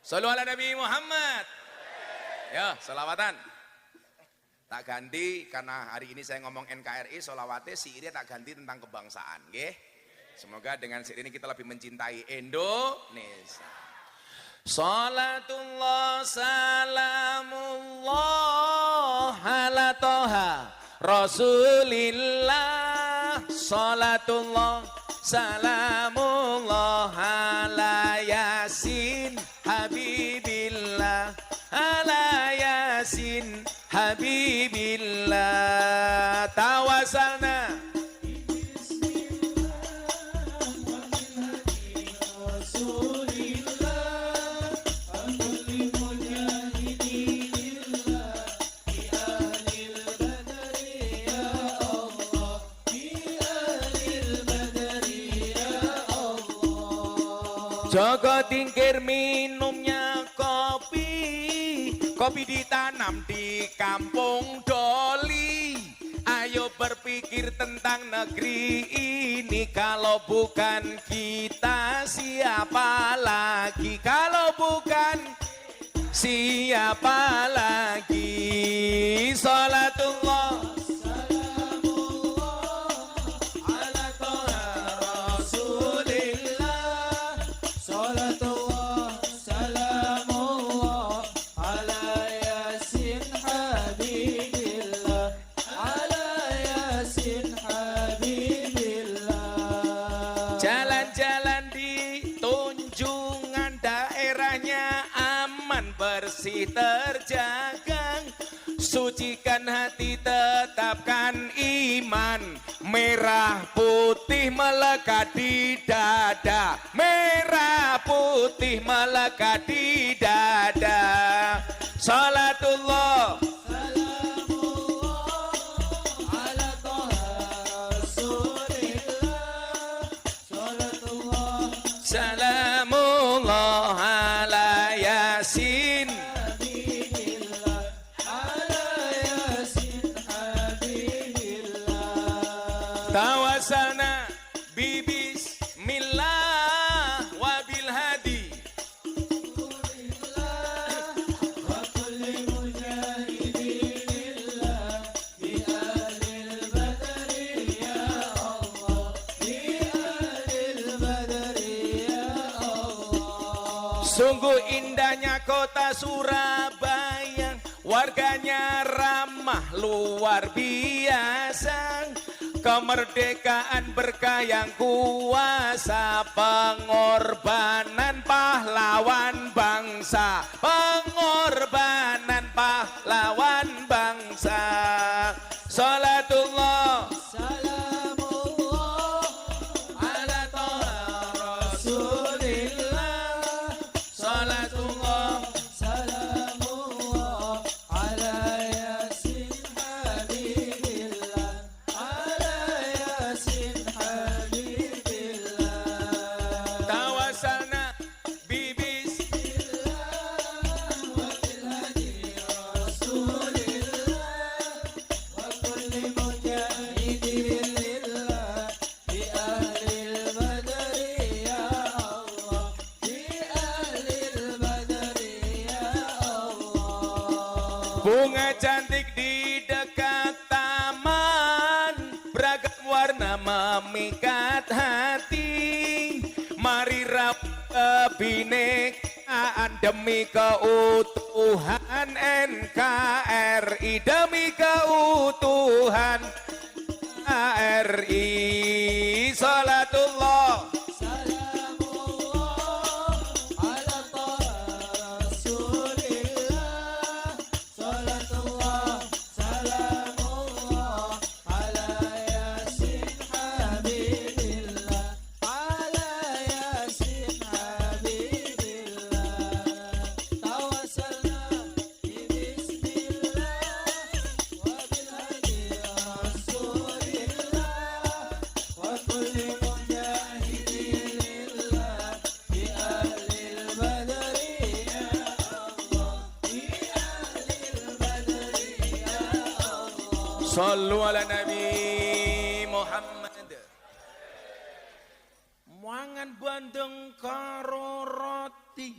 Shallu ala Nabi Muhammad. Ya, selawatan. Tak ganti karena hari ini saya ngomong NKRI, sholawatnya syairnya tak ganti tentang kebangsaan, nggih. Semoga dengan syair ini kita lebih mencintai Indonesia. Salatullah salamullah ala toha Rasulillah. Salatullah salamullah ala yasin habibillah ala yasin habibillah tawasalna Joko Tingkir minumnya kopi, kopi ditanam di kampung Doli. Ayo berpikir tentang negeri ini, kalau bukan kita siapa lagi? Kalau bukan siapa lagi? Salatullah jalan-jalan di Tunjungan daerahnya aman bersih terjaga, sucikan hati tetapkan iman, merah putih melekat di dada, merah putih melekat di dada. Salatullah salamullah ala yasin habibillah ala yasin habibillah tawasalna bismillah wabil hadi wa kulli mujahidillah bi ahlil badri ya Allah bi ahlil badri. Sungguh indahnya kota Surabaya, warganya ramah luar biasa. Kemerdekaan berkah yang kuasa, pengorbanan pahlawan bangsa, pengorbanan pahlawan bangsa. Salatullah bunga cantik di dekat taman, beragam warna memikat hati. Mari raut kebinekaan demi keutuhan NKRI, demi keutuhan NKRI. Salatullah Sallu ala Nabi Muhammad. Mangan bandeng karo roti,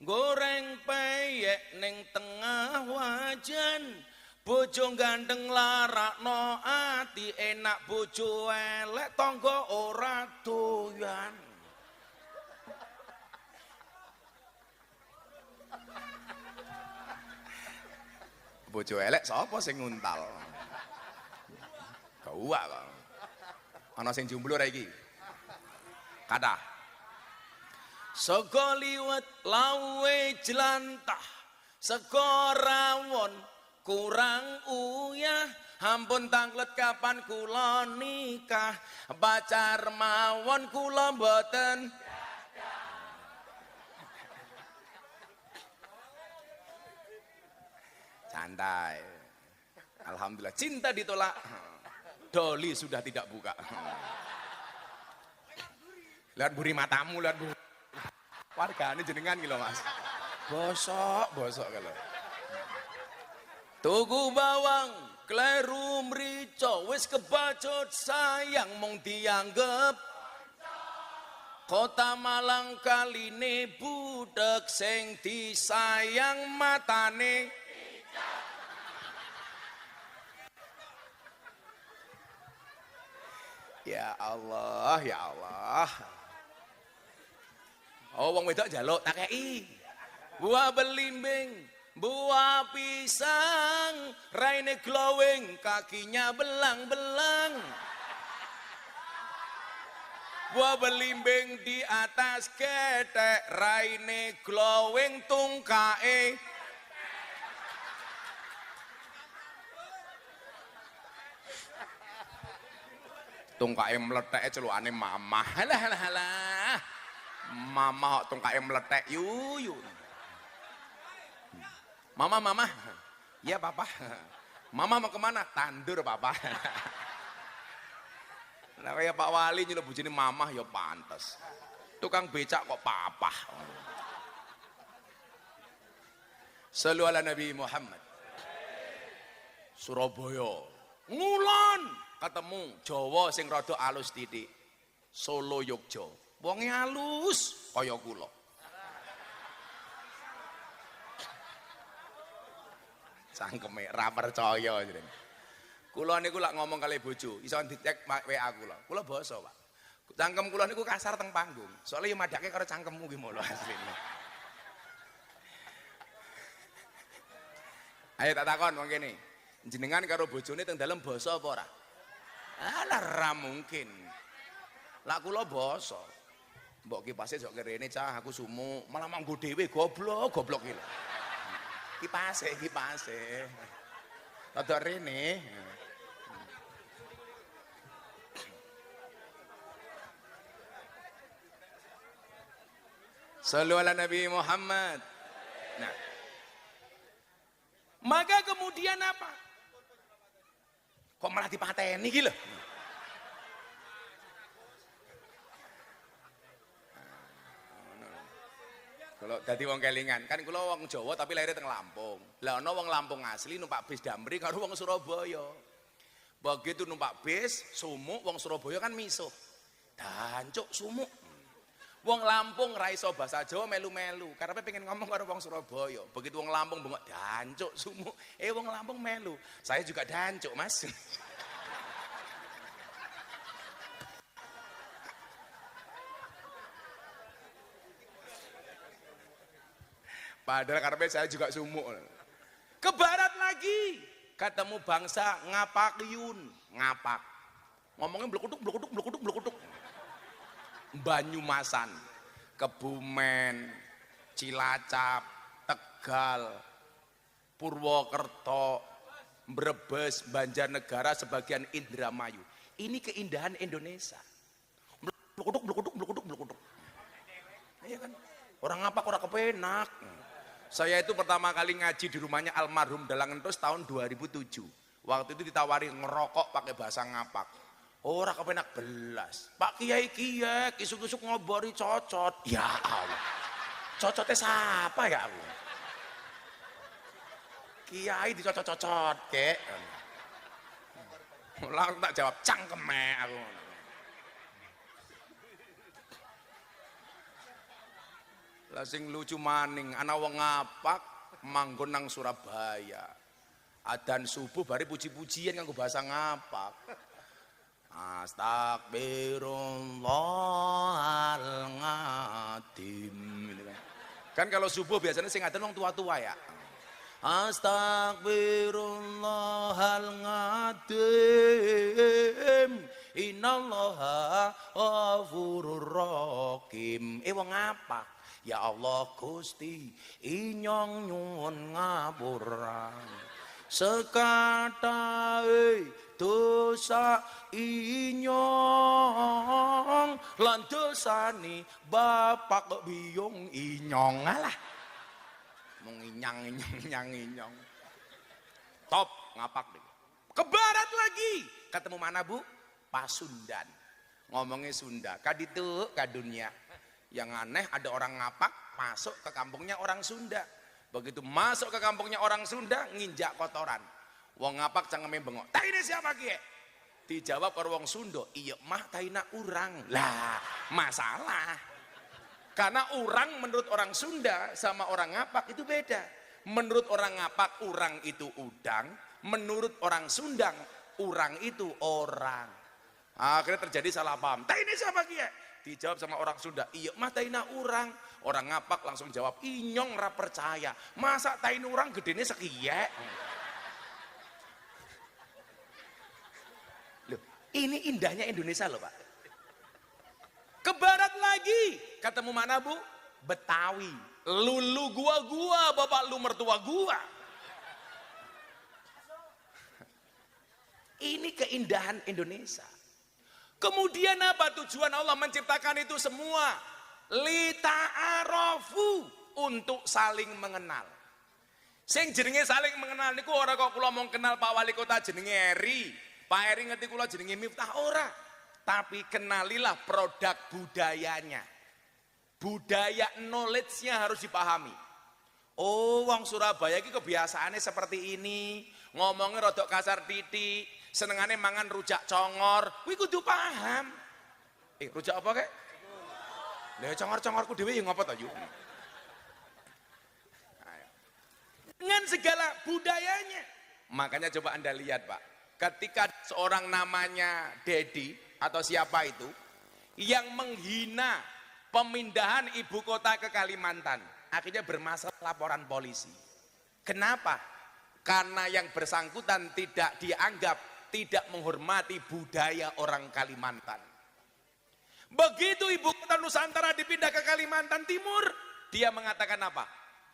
goreng peyek ning tengah wajan. Bojo gandeng larakno ati, enak bojo elek tangga ora doyan. Bojo elek sapa sing nguntal? Kau kok. Ana sing jomblo ra iki? Kata sego liwet lawe jelantah, sego rawon kurang uyah, ampun tanglet kapan kula nikah, pacar mawon kula mboten. Santai. Alhamdulillah, cinta ditolak, doli sudah tidak buka. Lihat buri matamu, lihat buri. Warga ini jenengan gitu mas. Bosok kalau. Tuku bawang, kleru mrico, wis kebacut sayang mong dianggep. Kota Malang kaline budek sing disayang matane. Ya Allah, ya Allah. Oh, wong wedok jaluk tak kei. Buah belimbing, buah pisang, raine glowing, kakinya belang-belang. Buah belimbing di atas ketek, raine glowing, tungkae. Tungkae meletek celukane mamah. Halah. Mama kok tungkae meletek yuyu. Mama. Iya papa. Mama mau kemana? Tandur papa. Nah kayak Pak Wali nyuruh bujini mamah ya pantes. Tukang becak kok papa. Shallu ala Nabi Muhammad. Surabaya. Ngulon ketemu Jawa sing rada alus titik. Solo Yogya. Wonge halus kaya kula. Cangkeme ra percaya jenenge. Kula niku lak ngomong kali bojo, iso dicek WA kula. Kula basa, Pak. Cangkem kula niku kasar teng panggung. Soale yo madake karo cangkemmu ki mono asline. Ayo tak takon wong kene. Jenengan karo bojone teng dalem basa apa ora? Alah ra mungkin. Lah kula basa. Mbok kipase jok kerene cah aku sumu, malah manggo dhewe goblok iki lho. Kipase. Rada rene. Shallu ala Nabi Muhammad. Nah. Maka kemudian apa? Kok malah dipateni iki lho? Kalau dadi wong kelingan, kan kula wong Jawa tapi lahir teng Lampung. Lah ana wong Lampung asli numpak bis Damri karo wong Surabaya. Begitu numpak bis sumuk wong Surabaya kan misuh. Dancuk sumuk. Wong Lampung ra iso basa Jawa melu-melu, karepe pengen ngomong karo wong Surabaya. Begitu wong Lampung bengok dancuk sumuk, wong Lampung melu. Saya juga dancuk, Mas. Padahal karena saya juga sumuk. Ke barat lagi, ketemu bangsa Ngapakiyun, ngapak. Ngomongnya blekutuk. Banyumasan, Kebumen, Cilacap, Tegal, Purwokerto, Brebes, Banjarnegara, sebagian Indramayu. Ini keindahan Indonesia. Blekutuk. Iya kan? Orang ngapak orang kepenak. Saya itu pertama kali ngaji di rumahnya almarhum Dalang Entus tahun 2007. Waktu itu ditawari ngerokok pakai bahasa ngapak. Ora kepenak belas. Pak Kiai isuk-isuk ngobori cocot. Ya Allah. Cocotnya siapa ya aku? Kiai dicocot-cocot kek. Langsung tak jawab cangkeme aku. Lah sing lucu maning ana wong ngapak manggon nang Surabaya. Adzan subuh bari puji-pujian kanggo bahasa ngapak. Astagfirullahaladzim. Kan kalau subuh biasanya sing adzan wong tua-tua ya. Astagfirullahaladzim. Innallaha ghafurur rahim. Wong apa? Ya Allah Gusti, inyong nyuwun ngapura sekatahe dosa inyong lan dosane bapak biyung inyong. Alah mung inyang. Top ngapak deh. Ke barat lagi ketemu mana Bu? Pasundan. Ngomongnya Sunda kaditu kadunya. Yang aneh ada orang ngapak masuk ke kampungnya orang Sunda. Begitu masuk ke kampungnya orang Sunda nginjak kotoran. Wong ngapak cangkeme bengok. "Tah ini siapa kie?" Dijawab karo wong Sunda, "Iya mah taina urang." Lah, masalah. Karena urang menurut orang Sunda sama orang ngapak itu beda. Menurut orang ngapak urang itu udang, menurut orang Sunda urang itu orang. Akhirnya terjadi salah paham. "Tah ini siapa kie?" Dijawab sama orang Sunda, "Iya mah taina urang." Orang ngapak langsung jawab, "Inyong ra percaya. Masa tain urang gedene sekiye?" Loh, ini indahnya Indonesia loh Pak. Ke barat lagi, ketemu mana Bu? Betawi. Lulu gua, bapak lu mertua gua. Ini keindahan Indonesia. Kemudian apa tujuan Allah menciptakan itu semua? Lita'arofu, untuk saling mengenal. Sing jenenge saling mengenal niku ora kok kula mung kenal Pak Wali Kota jenenge Eri, Pak Eri ngerti kula jenenge Miftah, ora. Tapi kenalilah produk budayanya. Budaya knowledge-nya harus dipahami. Oh, wong Surabaya iki kebiasaannya seperti ini, ngomongnya rodok kasar titik, senengane mangan rujak congor, kuwi kudu paham. Rujak apa kek? Lah congor-congorku dhewe ya ngopo to yu? Dengan segala budayanya. Makanya coba Anda lihat Pak, ketika seorang namanya Dedi atau siapa itu yang menghina pemindahan ibu kota ke Kalimantan, akhirnya bermasalah laporan polisi. Kenapa? Karena yang bersangkutan tidak dianggap, tidak menghormati budaya orang Kalimantan. Begitu ibu kota Nusantara dipindah ke Kalimantan Timur, dia mengatakan apa?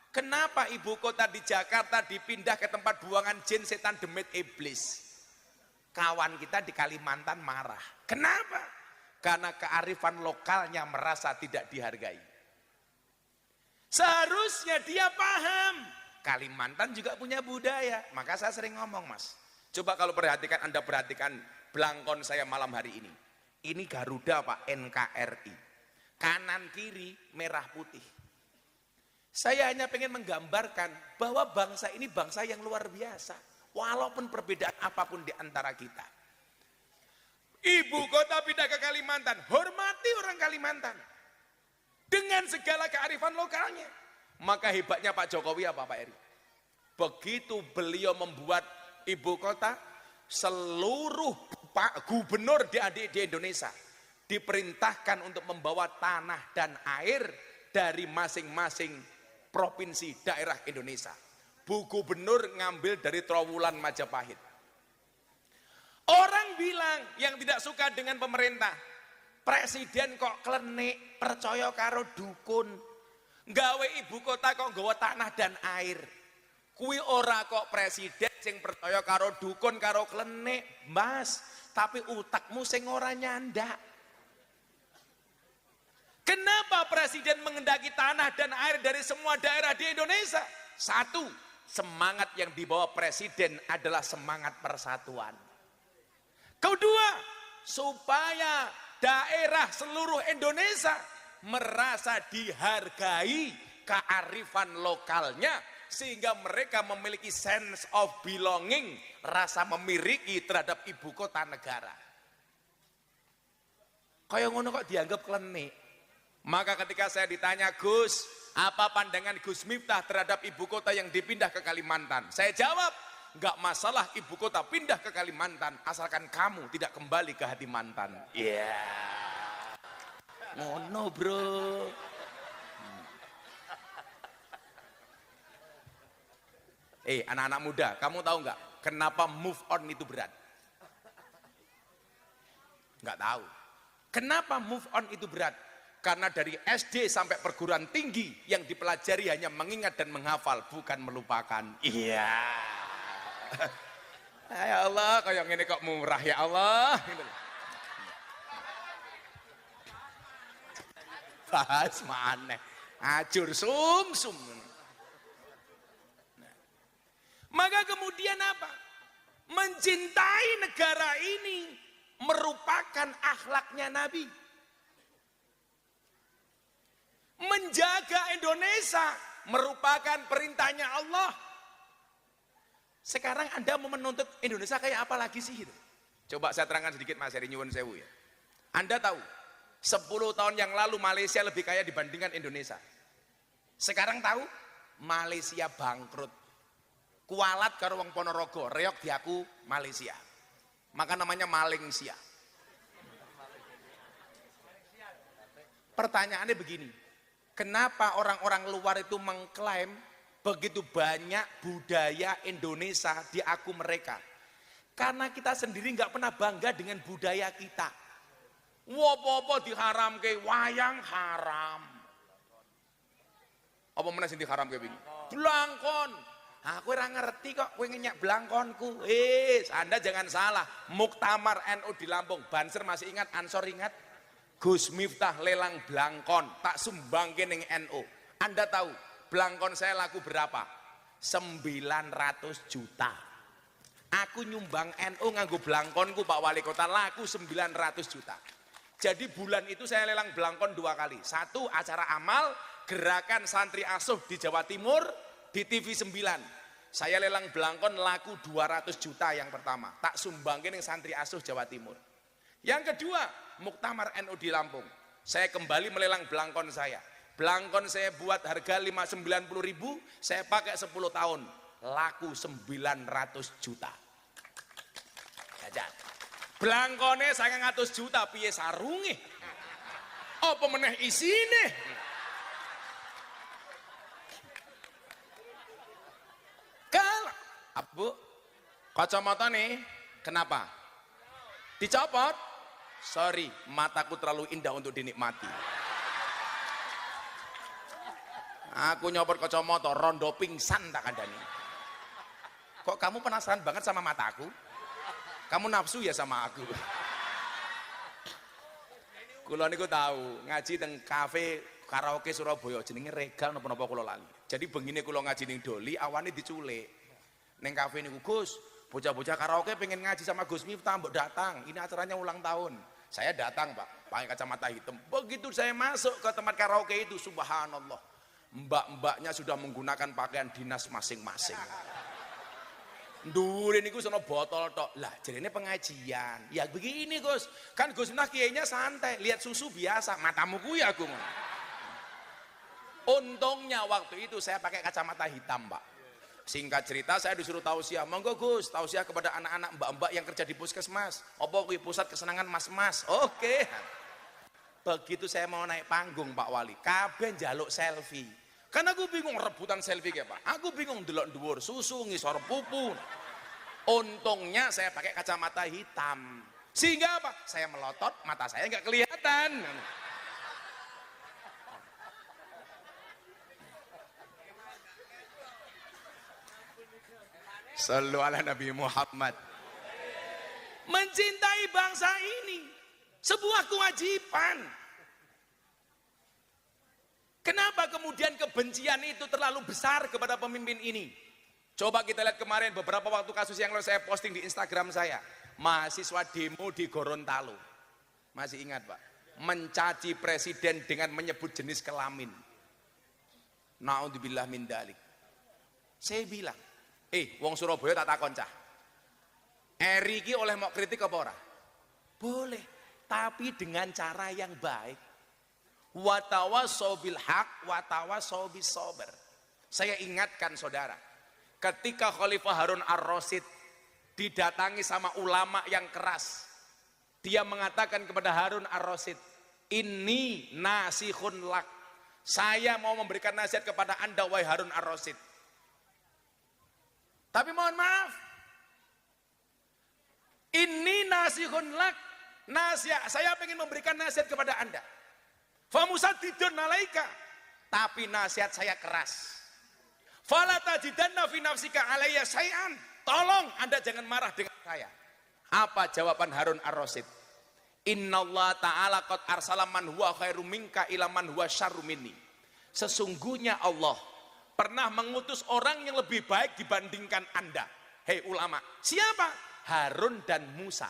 Kenapa ibu kota di Jakarta dipindah ke tempat buangan jin, setan, demit, iblis? Kawan kita di Kalimantan marah. Kenapa? Karena kearifan lokalnya merasa tidak dihargai. Seharusnya dia paham, Kalimantan juga punya budaya. Maka saya sering ngomong Mas, coba kalau perhatikan, Anda perhatikan belangkon saya malam hari ini. Ini Garuda Pak, NKRI. Kanan kiri merah putih. Saya hanya pengen menggambarkan bahwa bangsa ini bangsa yang luar biasa. Walaupun perbedaan apapun di antara kita. Ibu kota pindah ke Kalimantan, hormati orang Kalimantan. Dengan segala kearifan lokalnya. Maka hebatnya Pak Jokowi apa Pak Eri? Begitu beliau membuat ibu kota, seluruh Pak Gubernur di Indonesia diperintahkan untuk membawa tanah dan air dari masing-masing provinsi daerah Indonesia. Bu Gubernur ngambil dari Trowulan Majapahit. Orang bilang yang tidak suka dengan pemerintah, presiden kok klenik, percaya karo dukun, gawe ibu kota kok nggawa tanah dan air. Kuwi ora kok presiden sing percaya karo dukun karo klenik, Mas, tapi utakmu sing ora nyandak. Kenapa presiden mengendaki tanah dan air dari semua daerah di Indonesia? Satu, semangat yang dibawa presiden adalah semangat persatuan. Kedua, supaya daerah seluruh Indonesia merasa dihargai kearifan lokalnya, sehingga mereka memiliki sense of belonging, rasa memiliki terhadap ibu kota negara. Kayak ngono kok dianggap klenik. Maka ketika saya ditanya, Gus, apa pandangan Gus Miftah terhadap ibu kota yang dipindah ke Kalimantan? Saya jawab, enggak masalah ibu kota pindah ke Kalimantan, asalkan kamu tidak kembali ke hati mantan. Iya. Ngono bro. Anak-anak muda, kamu tahu nggak kenapa move on itu berat? Nggak tahu. Kenapa move on itu berat? Karena dari SD sampai perguruan tinggi yang dipelajari hanya mengingat dan menghafal, bukan melupakan. Iya. Ya Allah, kayak gini kok murah ya Allah. Bahas maneh. Ajur sum. Maka kemudian apa? Mencintai negara ini merupakan akhlaknya Nabi. Menjaga Indonesia merupakan perintahnya Allah. Sekarang Anda mau menuntut Indonesia kayak apa lagi sih? Coba saya terangkan sedikit Mas Heri nyuwun sewu ya. Anda tahu 10 tahun yang lalu Malaysia lebih kaya dibandingkan Indonesia. Sekarang tahu Malaysia bangkrut. Kualat karo wong Ponorogo, reok diaku Malaysia. Maka namanya Malaysia. Pertanyaannya begini, kenapa orang-orang luar itu mengklaim begitu banyak budaya Indonesia di aku mereka? Karena kita sendiri nggak pernah bangga dengan budaya kita. Wopo-wopo diharam ke wayang haram. Apa mana sih diharam ke begini? Blangkon. Aku ora ngerti kok kowe ngenyak blangkonku. Anda jangan salah. Muktamar NU di Lampung, Banser masih ingat, Ansor ingat? Gus Miftah lelang blangkon, tak sumbangke ning NU. Anda tahu blangkon saya laku berapa? 900 juta. Aku nyumbang NU nganggo blangkonku Pak Wali Kota, laku 900 juta. Jadi bulan itu saya lelang blangkon 2 kali. Satu acara amal gerakan santri asuh di Jawa Timur di TV 9. Saya lelang blangkon laku 200 juta yang pertama. Tak sumbangin yang santri asuh Jawa Timur. Yang kedua, Muktamar NU di Lampung. Saya kembali melelang blangkon saya. Blangkon saya buat harga 590.000, saya pakai 10 tahun. Laku 900 juta. Jajan. Blangkone 100 juta piye sarunge. Apa meneh isine? Abu, kacamata nih, kenapa? Dicopot? Sorry, mataku terlalu indah untuk dinikmati. Aku nyopot kacamata, rondo pingsan tak kandani. Kok kamu penasaran banget sama mataku? Kamu nafsu ya sama aku? Kulo niku tahu ngaji teng kafe karaoke Surabaya jenenge Regal napa-napa kula lali. Jadi bengine kula ngaji ning Doli awane diculik. Neng kafe niku Gus, bocah-bocah karaoke pengen ngaji sama Gus Miftah, mbok datang. Ini acaranya ulang tahun. Saya datang Pak, pakai kacamata hitam. Begitu saya masuk ke tempat karaoke itu, subhanallah, mbak-mbaknya sudah menggunakan pakaian dinas masing-masing. Ndure niku sono botol tok. Lah jarene pengajian. Ya begini Gus, kan Gus Miftah kayaknya santai, lihat susu biasa. Matamu kuwi aku. Untungnya waktu itu saya pakai kacamata hitam Pak. Singkat cerita saya disuruh tausiah, monggo Gus, tausiah kepada anak-anak mbak-mbak yang kerja di puskesmas. Apa kuwi pusat kesenangan mas-mas? Oke. Begitu saya mau naik panggung Pak Wali, kabeh njaluk selfie. Karena aku bingung rebutan selfie kayak Pak. Aku bingung delok dhuwur susu ngisor pupu. Untungnya saya pakai kacamata hitam. Sehingga apa? Saya melotot, mata saya nggak kelihatan. Sallu ala Nabi Muhammad. Mencintai bangsa ini sebuah kewajiban. Kenapa kemudian kebencian itu terlalu besar kepada pemimpin ini? Coba kita lihat kemarin beberapa waktu kasus yang saya posting di Instagram saya. Mahasiswa demo di Gorontalo. Masih ingat Pak? Mencaci presiden dengan menyebut jenis kelamin. Naudzubillah min dalik. Saya bilang, wong Surabaya tak takon cah. Eri ki oleh mau kritik apa ora? Boleh, tapi dengan cara yang baik. Watawasau bil haq, watawasau bis sabar. Saya ingatkan saudara, ketika Khalifah Harun ar-Rasyid didatangi sama ulama yang keras, dia mengatakan kepada Harun ar-Rasyid, "Inni nasikhun lak." Saya mau memberikan nasihat kepada Anda wahai Harun ar-Rasyid. Tapi mohon maaf, ini nasihun lak, Nasihat, saya ingin memberikan nasihat kepada Anda. Famusadidun alaika, tapi nasihat saya keras. Fala tajidanna fi nafsika alayya syai'an. Tolong Anda jangan marah dengan saya. Apa jawaban Harun Ar-Rasyid? Innallaha ta'ala qad arsala man huwa khairum minka ila man huwa syarrum minni. Sesungguhnya Allah pernah mengutus orang yang lebih baik dibandingkan Anda. Hei ulama, siapa? Harun dan Musa.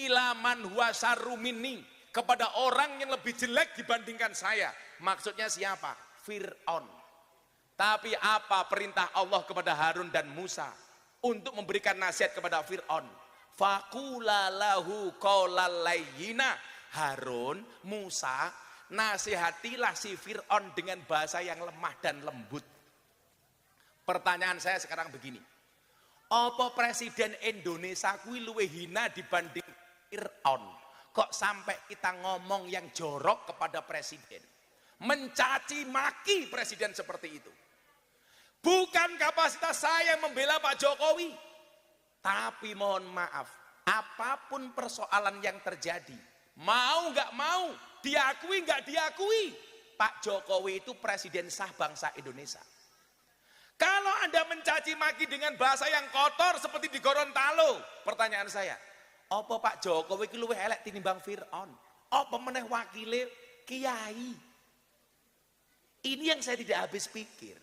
Ila man huwa syarrum minni, kepada orang yang lebih jelek dibandingkan saya. Maksudnya siapa? Fir'aun. Tapi apa perintah Allah kepada Harun dan Musa untuk memberikan nasihat kepada Fir'aun? Faqula lahu qaulal layyina. Harun, Musa, nasihatilah si Fir'aun dengan bahasa yang lemah dan lembut. Pertanyaan saya sekarang begini, apa presiden Indonesia kuwi luwih hina dibanding Fir'aun? Kok sampai kita ngomong yang jorok kepada presiden, mencaci maki presiden seperti itu? Bukan kapasitas saya membela Pak Jokowi, tapi mohon maaf, apapun persoalan yang terjadi, mau nggak mau, diakui nggak diakui, Pak Jokowi itu presiden sah bangsa Indonesia. Kalau Anda mencaci maki dengan bahasa yang kotor seperti di Gorontalo, pertanyaan saya, apa Pak Jokowi itu luwih elek tinimbang Fir'aun? Apa meneh wakile kiai? Ini yang saya tidak habis pikir.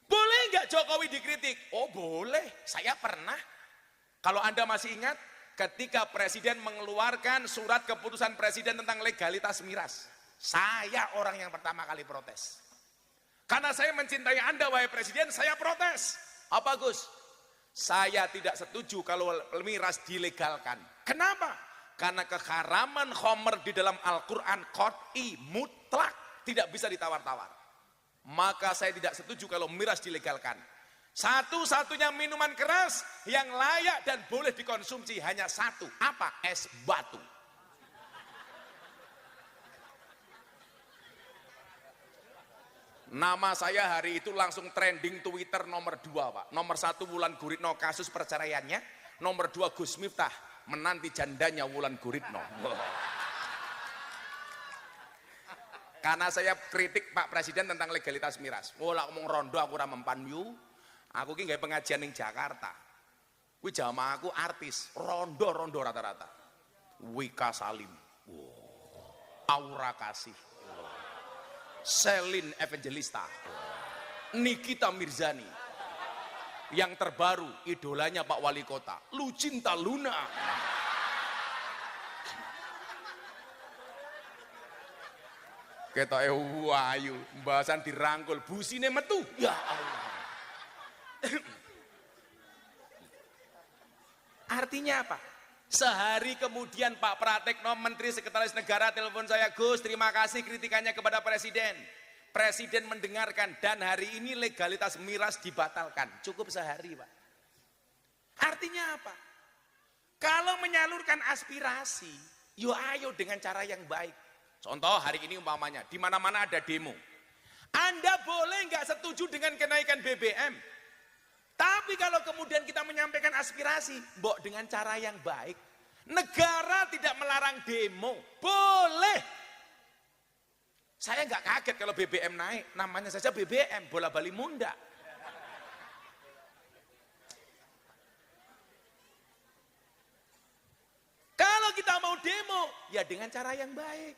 Boleh nggak Jokowi dikritik? Oh boleh, saya pernah. Kalau Anda masih ingat, ketika Presiden mengeluarkan surat keputusan Presiden tentang legalitas miras, saya orang yang pertama kali protes. Karena saya mencintai Anda wahai Presiden, saya protes. Apa Gus? Saya tidak setuju kalau miras dilegalkan. Kenapa? Karena keharaman khomer di dalam Al-Quran qat'i mutlak, tidak bisa ditawar-tawar. Maka saya tidak setuju kalau miras dilegalkan. Satu-satunya minuman keras yang layak dan boleh dikonsumsi hanya satu. Apa? Es batu. Nama saya hari itu langsung trending Twitter nomor 2 Pak. Nomor 1 Wulan Guritno kasus perceraiannya. Nomor 2 Gus Miftah menanti jandanya Wulan Guritno. Karena saya kritik Pak Presiden tentang legalitas miras. Oh lah ngomong rondo aku ora mempan yu. Aku ki nggawe pengajian ning Jakarta. Kuwi jamaah aku artis, rondo-rondo rata-rata. Wika Salim. Aura Kasih. Selin Evangelista. Nikita Mirzani. Yang terbaru idolanya Pak Wali Kota, Lucinta Luna. Ketoke wayu, bahasan dirangkul, busine metu. Ya Allah. Artinya apa? Sehari kemudian Pak Pratekno, Menteri Sekretaris Negara, telepon saya, Gus, terima kasih kritikannya kepada Presiden. Presiden mendengarkan dan hari ini legalitas miras dibatalkan. Cukup sehari, Pak. Artinya apa? Kalau menyalurkan aspirasi, yo ayo dengan cara yang baik. Contoh hari ini umpamanya, di mana-mana ada demo. Anda boleh nggak setuju dengan kenaikan BBM. Tapi kalau kemudian kita menyampaikan aspirasi, mbok dengan cara yang baik, negara tidak melarang demo, boleh. Saya nggak kaget kalau BBM naik, namanya saja BBM, bola bali munda. Kalau kita mau demo, ya dengan cara yang baik.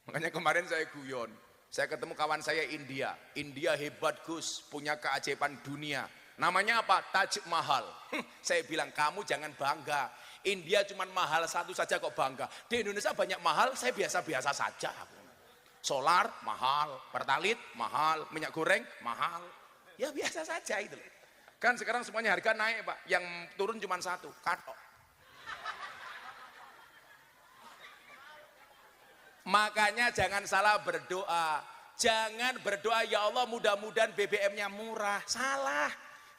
Makanya kemarin saya guyon, saya ketemu kawan saya India hebat Gus, punya keajaiban dunia. Namanya apa? Taj Mahal. Saya bilang kamu jangan bangga. India cuma mahal satu saja kok bangga. Di Indonesia banyak mahal, saya biasa-biasa saja. Solar mahal, pertalit mahal, minyak goreng mahal. Ya biasa saja itu. Kan sekarang semuanya harga naik Pak. Yang turun cuma satu, katok. Makanya jangan salah berdoa. Jangan berdoa ya Allah mudah-mudahan BBM-nya murah. Salah.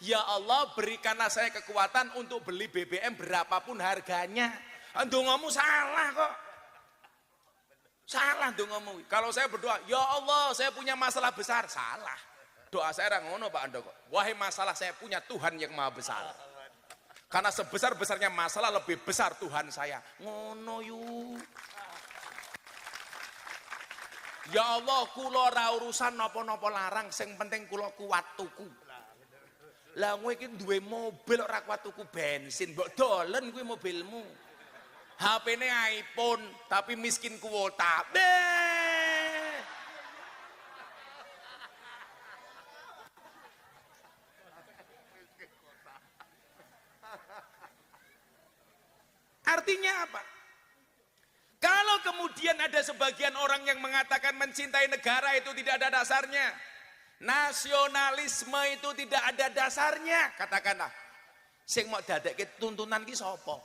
Ya Allah berikanlah saya kekuatan untuk beli BBM berapapun harganya. Ndongamu salah kok. Salah ndongamu. Kalau saya berdoa, ya Allah saya punya masalah besar. Salah. Doa saya ngono Pak Andoko. Wahai masalah saya punya Tuhan yang maha besar. Karena sebesar-besarnya masalah lebih besar Tuhan saya. Ngono yuk. Ya Allah, kula ora urusan napa-napa larang, sing penting kula kuat tuku. Lah kowe iki duwe mobil ora kuat tuku bensin, mbok dolen kuwi mobilmu. HP-ne iPhone tapi miskin kuota. Artinya apa? Kalau kemudian ada sebagian orang yang mengatakan mencintai negara itu tidak ada dasarnya, nasionalisme itu tidak ada dasarnya, katakanlah, sing mau dadekke tuntunan ki sapa?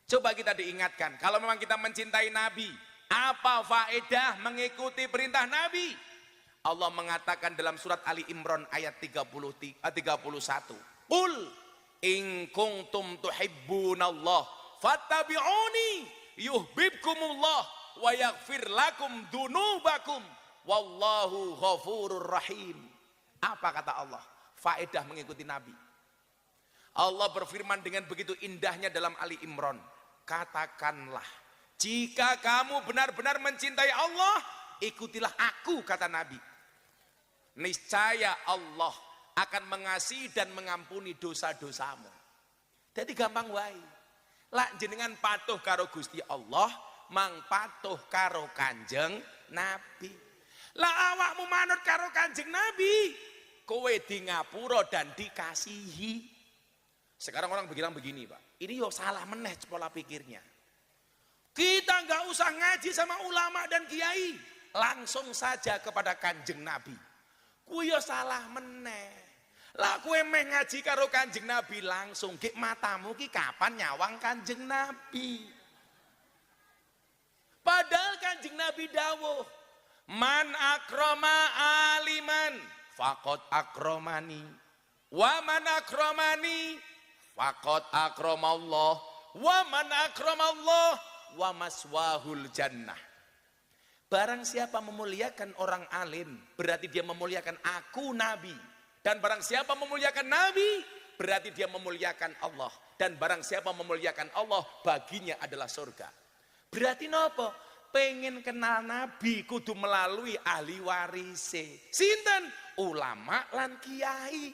Coba kita diingatkan, kalau memang kita mencintai Nabi, apa faedah mengikuti perintah Nabi? Allah mengatakan dalam surat Ali Imran ayat 31, Qul in kuntum tuhibbunallah fattabi'uni yuhibbukumullah wa yaghfir lakum dunubakum wallahu ghafurur rahim. Apa kata Allah? Faedah mengikuti Nabi. Allah berfirman dengan begitu indahnya dalam Ali Imran, katakanlah, jika kamu benar-benar mencintai Allah, ikutilah aku, kata Nabi. Niscaya Allah akan mengasihi dan mengampuni dosa-dosamu. Jadi gampang wae. Lak jenengan patuh karo Gusti Allah, mang patuh karo Kanjeng Nabi. Lah awakmu manut karo Kanjeng Nabi, kowe di ngapura dan dikasihi. Sekarang orang bilang begini, Pak, ini yo salah meneh pola pikirnya. Kita nggak usah ngaji sama ulama dan kiai, langsung saja kepada Kanjeng Nabi. Kuwi yo salah meneh. Lah kowe meh ngaji karo Kanjeng Nabi langsung, gek matamu ki kapan nyawang Kanjeng Nabi? Padahal Kanjeng Nabi dawuh, man akrama aliman faqad akramani wa man akramani faqad akramallah wa man akramallah wa maswahul jannah. Barang siapa memuliakan orang alim, berarti dia memuliakan aku Nabi. Dan barang siapa memuliakan Nabi, berarti dia memuliakan Allah. Dan barang siapa memuliakan Allah, baginya adalah surga. Berarti nopo? Pengen kenal Nabi kudu melalui ahli warise. Sinten? Ulama lan kiai.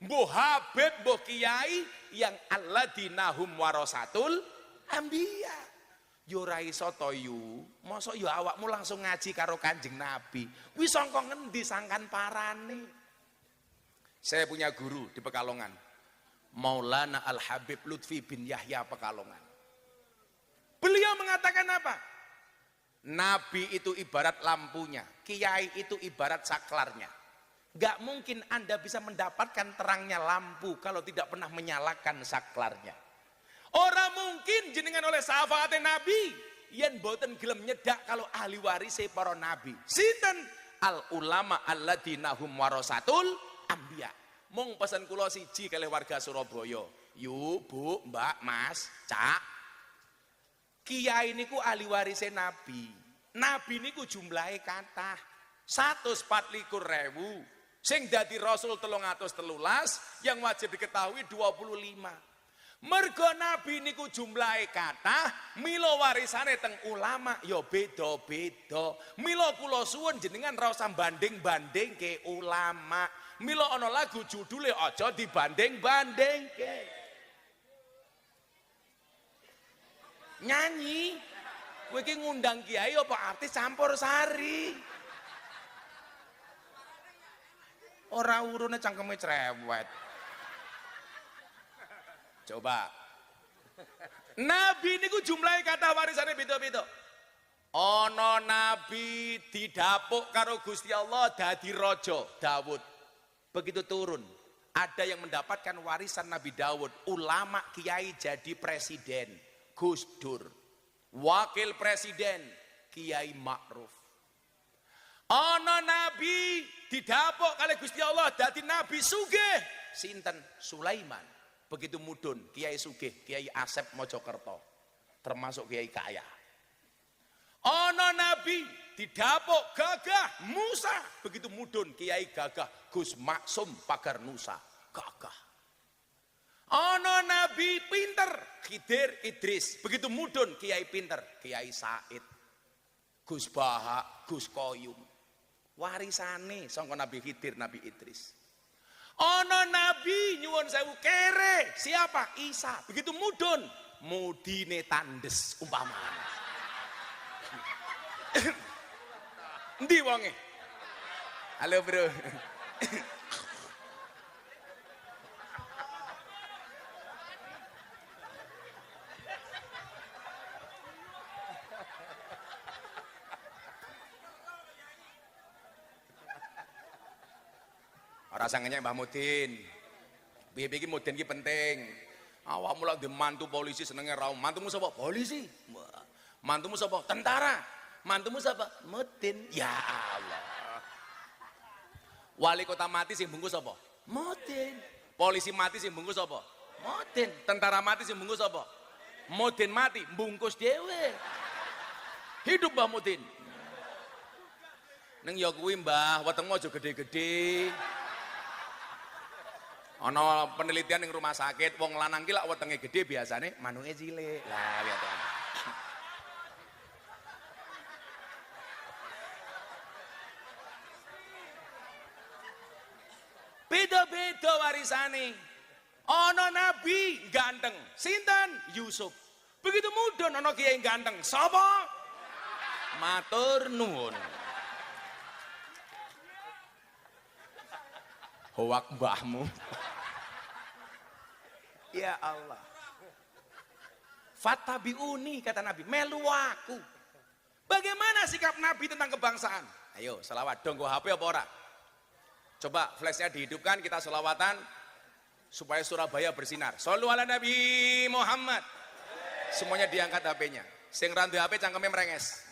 Mbuh Habib, mbuh kiai yang alladzina hum warasatul anbiya. Yo ra iso to yu, mosok yo awakmu langsung ngaji karo Kanjeng Nabi. Wis sangka ngendi sangkan parane? Saya punya guru di Pekalongan, Maulana Al-Habib Lutfi bin Yahya Pekalongan. Beliau mengatakan apa? Nabi itu ibarat lampunya, kiai itu ibarat saklarnya. Gak mungkin Anda bisa mendapatkan terangnya lampu kalau tidak pernah menyalakan saklarnya. Orang mungkin jenengan oleh sahabat Nabi, yen boten gelem nyedak kalau ahli waris para nabi. Sinten? Al ulama alladzina hum warasatul anbiya. Mung pesan kula siji kalih warga Surabaya. Yu, Bu, Mbak, Mas, Cak. Kiai niku ahli warise Nabi. Nabi niku jumlahe kathah 124.000. Sing dadi Rasul 313, yang wajib diketahui 25. Mergo Nabi niku jumlahe kathah, mila warisane teng ulama ya beda-beda. Mila kula suwun jenengan ra usah banding-bandingke ulama. Mila ana lagu judule aja dibanding-bandingke. Nyanyi kowe iki ngundang kiai apa artis campur sari. Ora urune cangkeme cerewet. Coba. Nabi niku jumlahe kata warisane beda-beda. Ana nabi didapuk karo Gusti Allah dadi raja, Daud. Begitu turun, ada yang mendapatkan warisan Nabi Daud, ulama kiai jadi presiden, Gus Dur. Wakil presiden, Kiai Ma'ruf. Ana nabi didapuk kali Gusti Allah dadi nabi sugih, sinten? Sulaiman. Begitu mudun, Kiai sugih, Kiai Asep Mojokerto, termasuk Kiai kaya. Ana nabi didapuk gagah, Musa. Begitu mudun, Kiai gagah, Gus Maksum Pagar Nusa, gagah. Ono nabi pinter, Khidir Idris. Begitu mudun kiai pinter, Kiai Said, Gus Baha, Gus Koyum. Warisane sangka Nabi Khidir, Nabi Idris. Ono nabi nyuwun sewu kere, siapa? Isa. Begitu mudun, mudine tandes umpamane. Endi wonge? Halo bro. Ora sangenya Mbah Mudin. Piye-piye iki Mudin iki penting. Awakmu lak ndek mantu polisi senenge ra. Mantumu sapa? Polisi. Mantumu sapa? Tentara. Mantumu sapa? Mudin. Ya Allah. Wali kota mati sing bungkus sapa? Mudin. Polisi mati sing bungkus sapa? Mudin. Tentara mati sing bungkus sapa? Mudin mati bungkus dhewe. Hidup Mbah Mudin. Ning ya kuwi Mbah, wetengmu aja gede-gede. Ana penelitian ning rumah sakit, wong lanang ki lak wetenge gede biasane manuke cilik. Lah lihat ya. Beda-beda warisane. Ana nabi ganteng, sinten? Yusuf. Begitu mudun ana kiai ganteng, sapa? Matur nuwun. Hoak mbahmu. Ya Allah. Fattabi'uni kata Nabi, melu aku. Bagaimana sikap Nabi tentang kebangsaan? Ayo, selawat dong, go HP apa ora? Coba flashnya dihidupkan, kita selawatan supaya Surabaya bersinar. Shollu ala Nabi Muhammad. Semuanya diangkat HP-nya. Sing randu HP cangkeme merenges.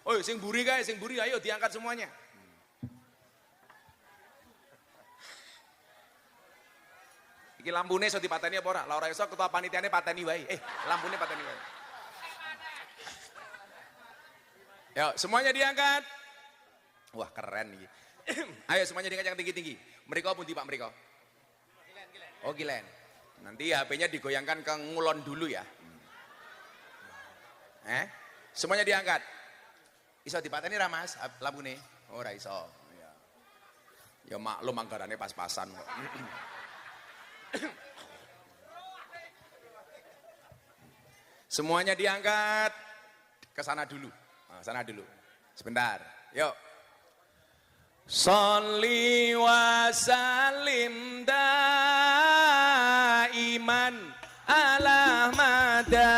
Oh, sing buri guys, sing buri, ayo diangkat semuanya. Iki lampune iso dipateni apa ora? Lah ora iso ketua panitiane pateni wae. Lampune pateni wae. Yo, semuanya diangkat. Wah, keren iki. Ayo semuanya diangkat yang tinggi-tinggi. Mriko pundi Pak mriko? Gilen. Oh, Gilen. Nanti HP-nya digoyangkan ke ngulon dulu ya. Semuanya diangkat. Iso dipateni ra Mas lampune? Ora iso. Ya maklum anggarane pas-pasan kok. Semuanya diangkat ke sana dulu. Nah, sana dulu. Sebentar. Yuk. Sholli wa sallim daiman ala mada.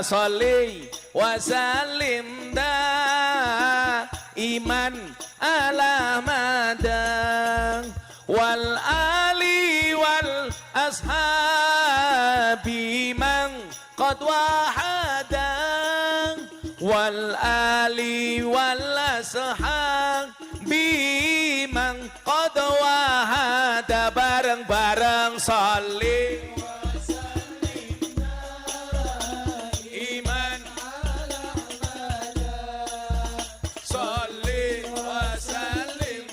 Sholli wa sallim daiman ala mada. Wal ali wal ashabi man qad wahada. Wal ali wal ashabi man qad wahada. Bareng-bareng sholli iman sholli wa sallim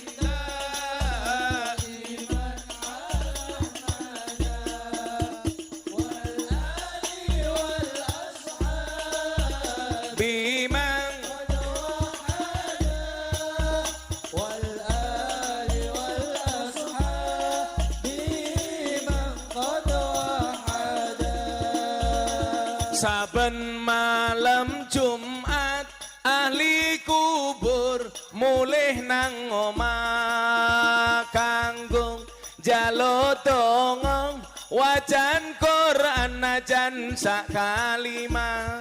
saben malam Jumat ahli kubur mulih nang omah kanggo njaluk donga wajan Quran najan sak kalimah.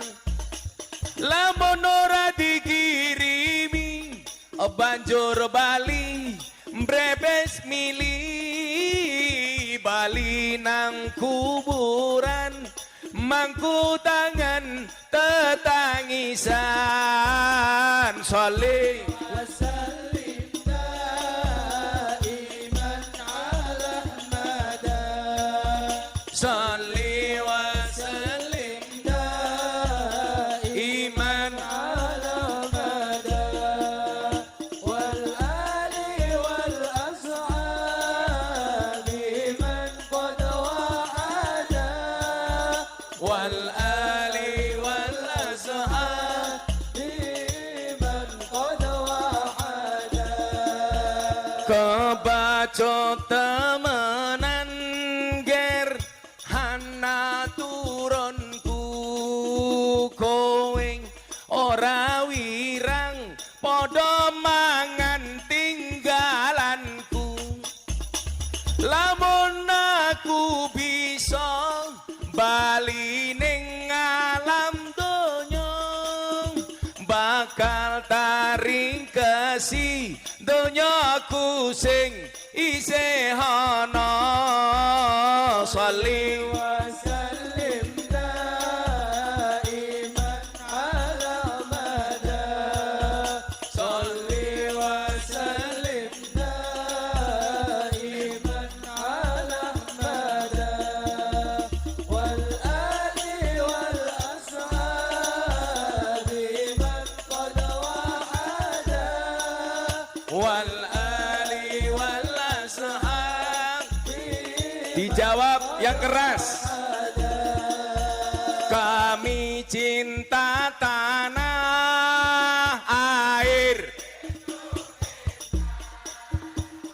Lamun ora dikirimi banjur bali mbrebes mili bali nang kuburan mangku tangan tetangisan. Sholli wa sallim daiman ala mada. Sholli wa sallim daiman ala mada. Wal ali wal ashabi aja temenan ger hana turunku kowe ora wirang padha mangan tinggalanku lamun aku bisa bali ning alam donya bakal taringkesi donyaku sing isih ana sholli wa sallim daiman ala mada sholli wa sallim daiman ala mada wal ali wal ashabi man qad wahada wal ali wal ashab dijawab yang keras kami cinta tanah air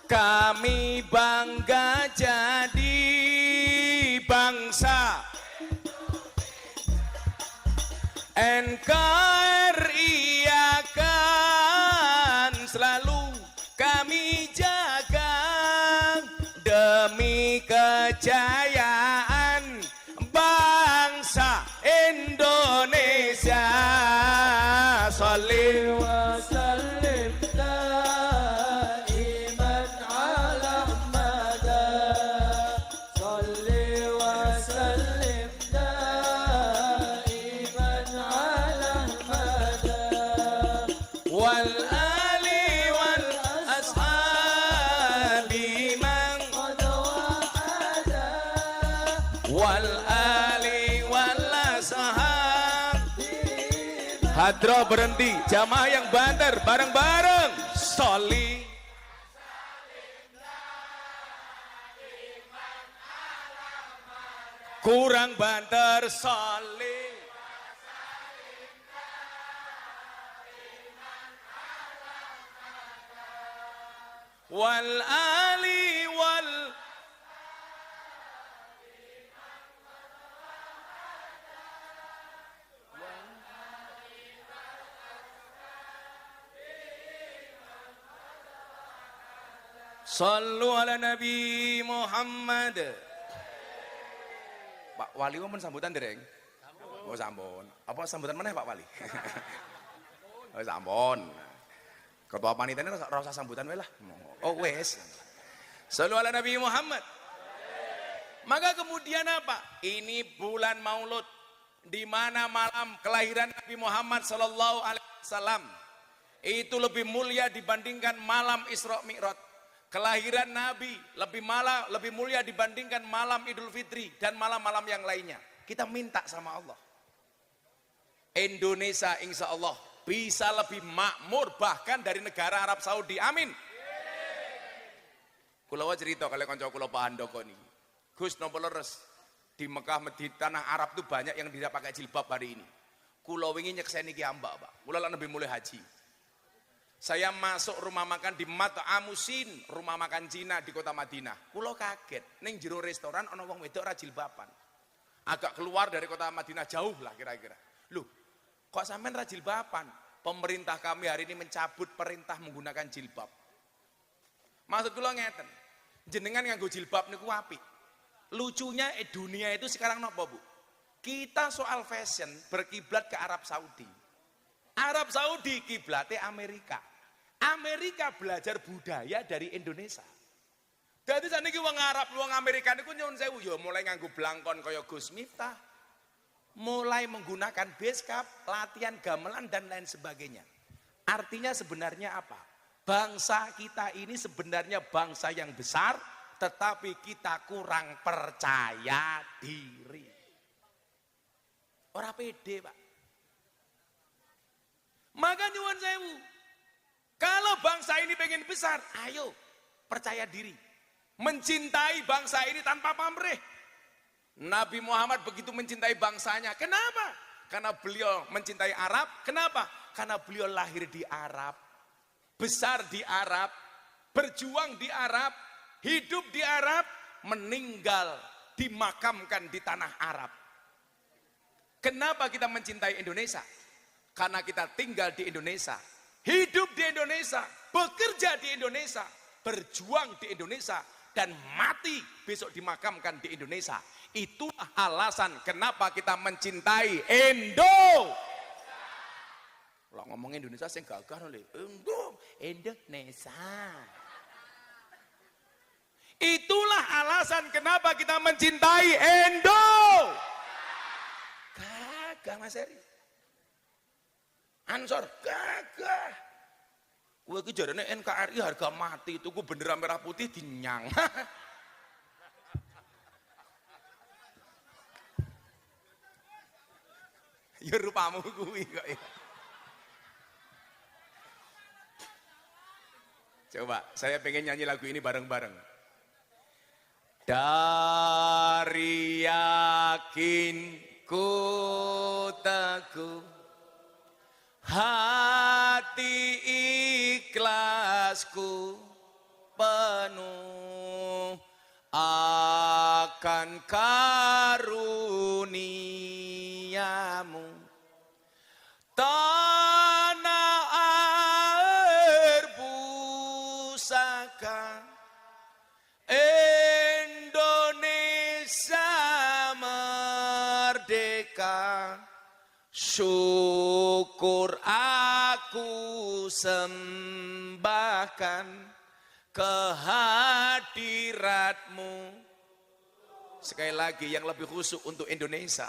kami bangga jadi bangsa NKRI akan selalu kami jaga demi kejayaan bangsa Indonesia. Sholli wa sallim daiman ala mada sholli wa sallim daiman ala mada wal ali wal ashabi man qad wa'ada wal ali wal ashab. Hadro berhenti, jamaah yang banter bareng-bareng sholli kurang banter sholli wal ali wal sallu ala Nabi Muhammad. Pak Wali pun sambutan dereng? Oh sampun. Apa sambutan mana Pak Wali? Oh sampun. Ketua panitia ini rasa sambutan wae lah. Oh wes. Sallu ala Nabi Muhammad. Maka kemudian apa? Ini bulan Maulud di mana malam kelahiran Nabi Muhammad sallallahu alaihi wasallam itu lebih mulia dibandingkan malam Isra Mi'raj. Kelahiran Nabi lebih mulia dibandingkan malam Idul Fitri dan malam-malam yang lainnya. Kita minta sama Allah. Indonesia insya Allah bisa lebih makmur bahkan dari negara Arab Saudi. Amin. Kula cerita kali kanca kula Pak Handoko niki. Gus napa leres di Mekah di tanah Arab itu banyak yang tidak pakai jilbab hari ini. Kula wingi nyekseni ki ambak, Pak. Kula lan lebih mulai haji. Saya masuk rumah makan di Mata Amusin, rumah makan Cina di kota Madinah. Kulo kaget, ning jero restoran ana wong wedok ora jilbaban. Agak keluar dari kota Madinah jauh lah kira-kira. Loh, kok sampean ora jilbaban? Pemerintah kami hari ini mencabut perintah menggunakan jilbab. Maksud kula ngeten, jenengan nganggo jilbab niku apik. Lucunya dunia itu sekarang napa, Bu? Kita soal fashion berkiblat ke Arab Saudi. Arab Saudi kiblatnya Amerika. Amerika belajar budaya dari Indonesia. Jadi saniki wong Arab, wong Amerika niku nyuwun sewu ya mulai nganggo blangkon kaya Gus Miftah, mulai menggunakan beskap, latihan gamelan dan lain sebagainya. Artinya sebenarnya apa? Bangsa kita ini sebenarnya bangsa yang besar, tetapi kita kurang percaya diri. Ora pede, Pak. Maka nyuwun sewu, kalau bangsa ini pengen besar, ayo percaya diri, mencintai bangsa ini tanpa pamrih. Nabi Muhammad begitu mencintai bangsanya. Kenapa? Karena beliau mencintai Arab. Kenapa? Karena beliau lahir di Arab, besar di Arab, berjuang di Arab, hidup di Arab, meninggal dimakamkan di tanah Arab. Kenapa kita mencintai Indonesia? Karena kita tinggal di Indonesia, hidup di Indonesia, bekerja di Indonesia, berjuang di Indonesia, dan mati besok dimakamkan di Indonesia. Itulah alasan kenapa kita mencintai Lah ngomong Indonesia sing gagah lho. Indonesia. Itulah alasan kenapa kita mencintai Gagah Mas Eri. Ansor gagah. Kowe iki jarane NKRI harga mati, tuku bendera merah putih dinyang. Ya rupamu kuwi kok ya. Coba, saya pengen nyanyi lagu ini bareng-bareng. Dari yakinku teguh, hati ikhlasku penuh akan karuniamu, tanah air pusaka Indonesia merdeka. Syukur aku sembahkan kehadiratmu. Sekali lagi yang lebih khusyuk untuk Indonesia.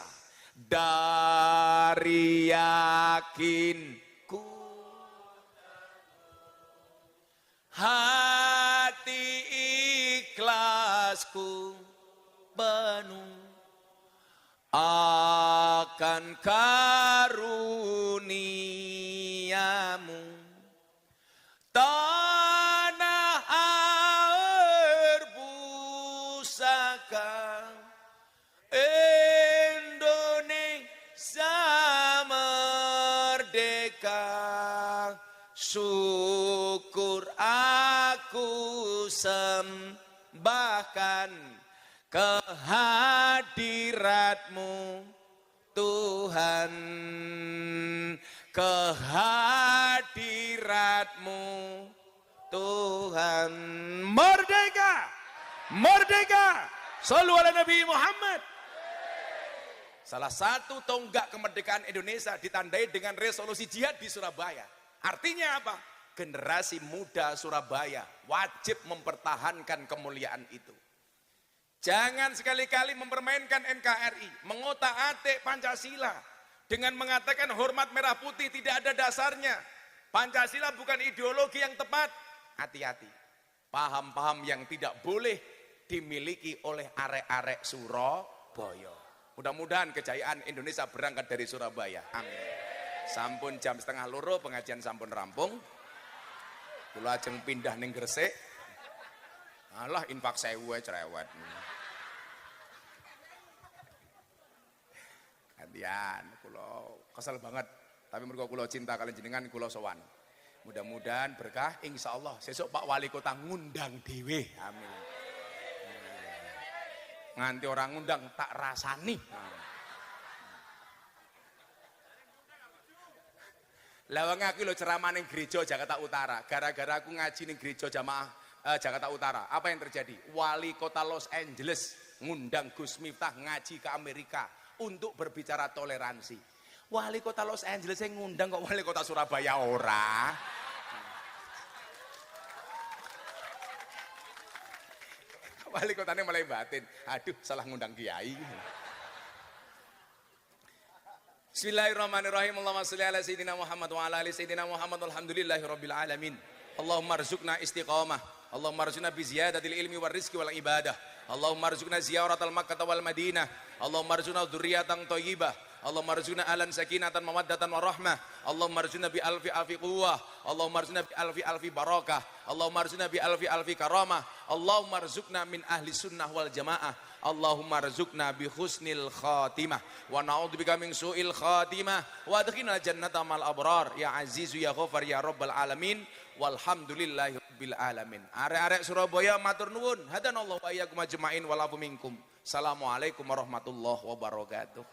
Dari yakinku, hati ikhlasku penuh akan karuniamu, tanah air pusaka Indonesia merdeka. Syukur aku sembahkan kehadiratmu Tuhan, kehadiratmu Tuhan. Merdeka, merdeka, shallu ala Nabi Muhammad. Salah satu tonggak kemerdekaan Indonesia ditandai dengan resolusi jihad di Surabaya. Artinya apa? Generasi muda Surabaya wajib mempertahankan kemuliaan itu. Jangan sekali-kali mempermainkan NKRI, mengotak-atik Pancasila dengan mengatakan hormat merah putih tidak ada dasarnya. Pancasila bukan ideologi yang tepat. Hati-hati, paham-paham yang tidak boleh dimiliki oleh arek-arek Surabaya. Mudah-mudahan kejayaan Indonesia berangkat dari Surabaya. Amin. Sampun jam 1:30 pengajian sampun rampung. Kula ajeng pindah ning Gresik. Alah infak 1000 cerewet. Gantian, kula kesel banget. Tapi mergo kula cinta kalian jenengan kula sowan. Mudah-mudahan berkah insyaallah. Sesuk Pak Wali Kota ngundang dhewe. Amin. Nganti orang ngundang tak rasani. Lawang aku lo ceramah ning gereja Jakarta Utara. Gara-gara aku ngaji ning gereja jamaah Jakarta Utara. Apa yang terjadi? Wali Kota Los Angeles ngundang Gus Miftah ngaji ke Amerika untuk berbicara toleransi. Wali Kota Los Angeles yang ngundang kok Wali Kota Surabaya ora. Wali kotanya mulai batin. Aduh, salah ngundang kiai. Bismillahirrahmanirrahim. Allahumma sholli ala sayyidina Muhammad wa ala ali sayyidina Muhammad. Alhamdulillahirabbil alamin. Allahumma arzuqna istiqamah. Allahumma arzuqna bi ziyadatil ilmi war rizqi wal ibadah. Allahumma arzuqna ziyaratal Makkah wal Madinah. Allahumma arzuqna dzurriyyatan thayyibah. Allahumma arzuqna ahlan sakinatan mawaddatan warahmah. Allahumma arzuqna bi alfi alfi quwwah. Allahumma arzuqna bi alfi alfi barakah. Allahumma arzuqna bi alfi alfi karamah. Allahumma arzuqna min ahli sunnah wal jamaah. Allahumma arzuqna bi husnil khatimah wa na'udzubika min su'il khatimah wa adkhilna jannata mal abrar ya azizu ya ghafar ya rabbal alamin walhamdulillahi rabbil alamin. Arek-arek Surabaya matur nuwun. Hadanallahu wa iyyakum ajmain walafu minkum. Assalamualaikum warahmatullahi wabarakatuh.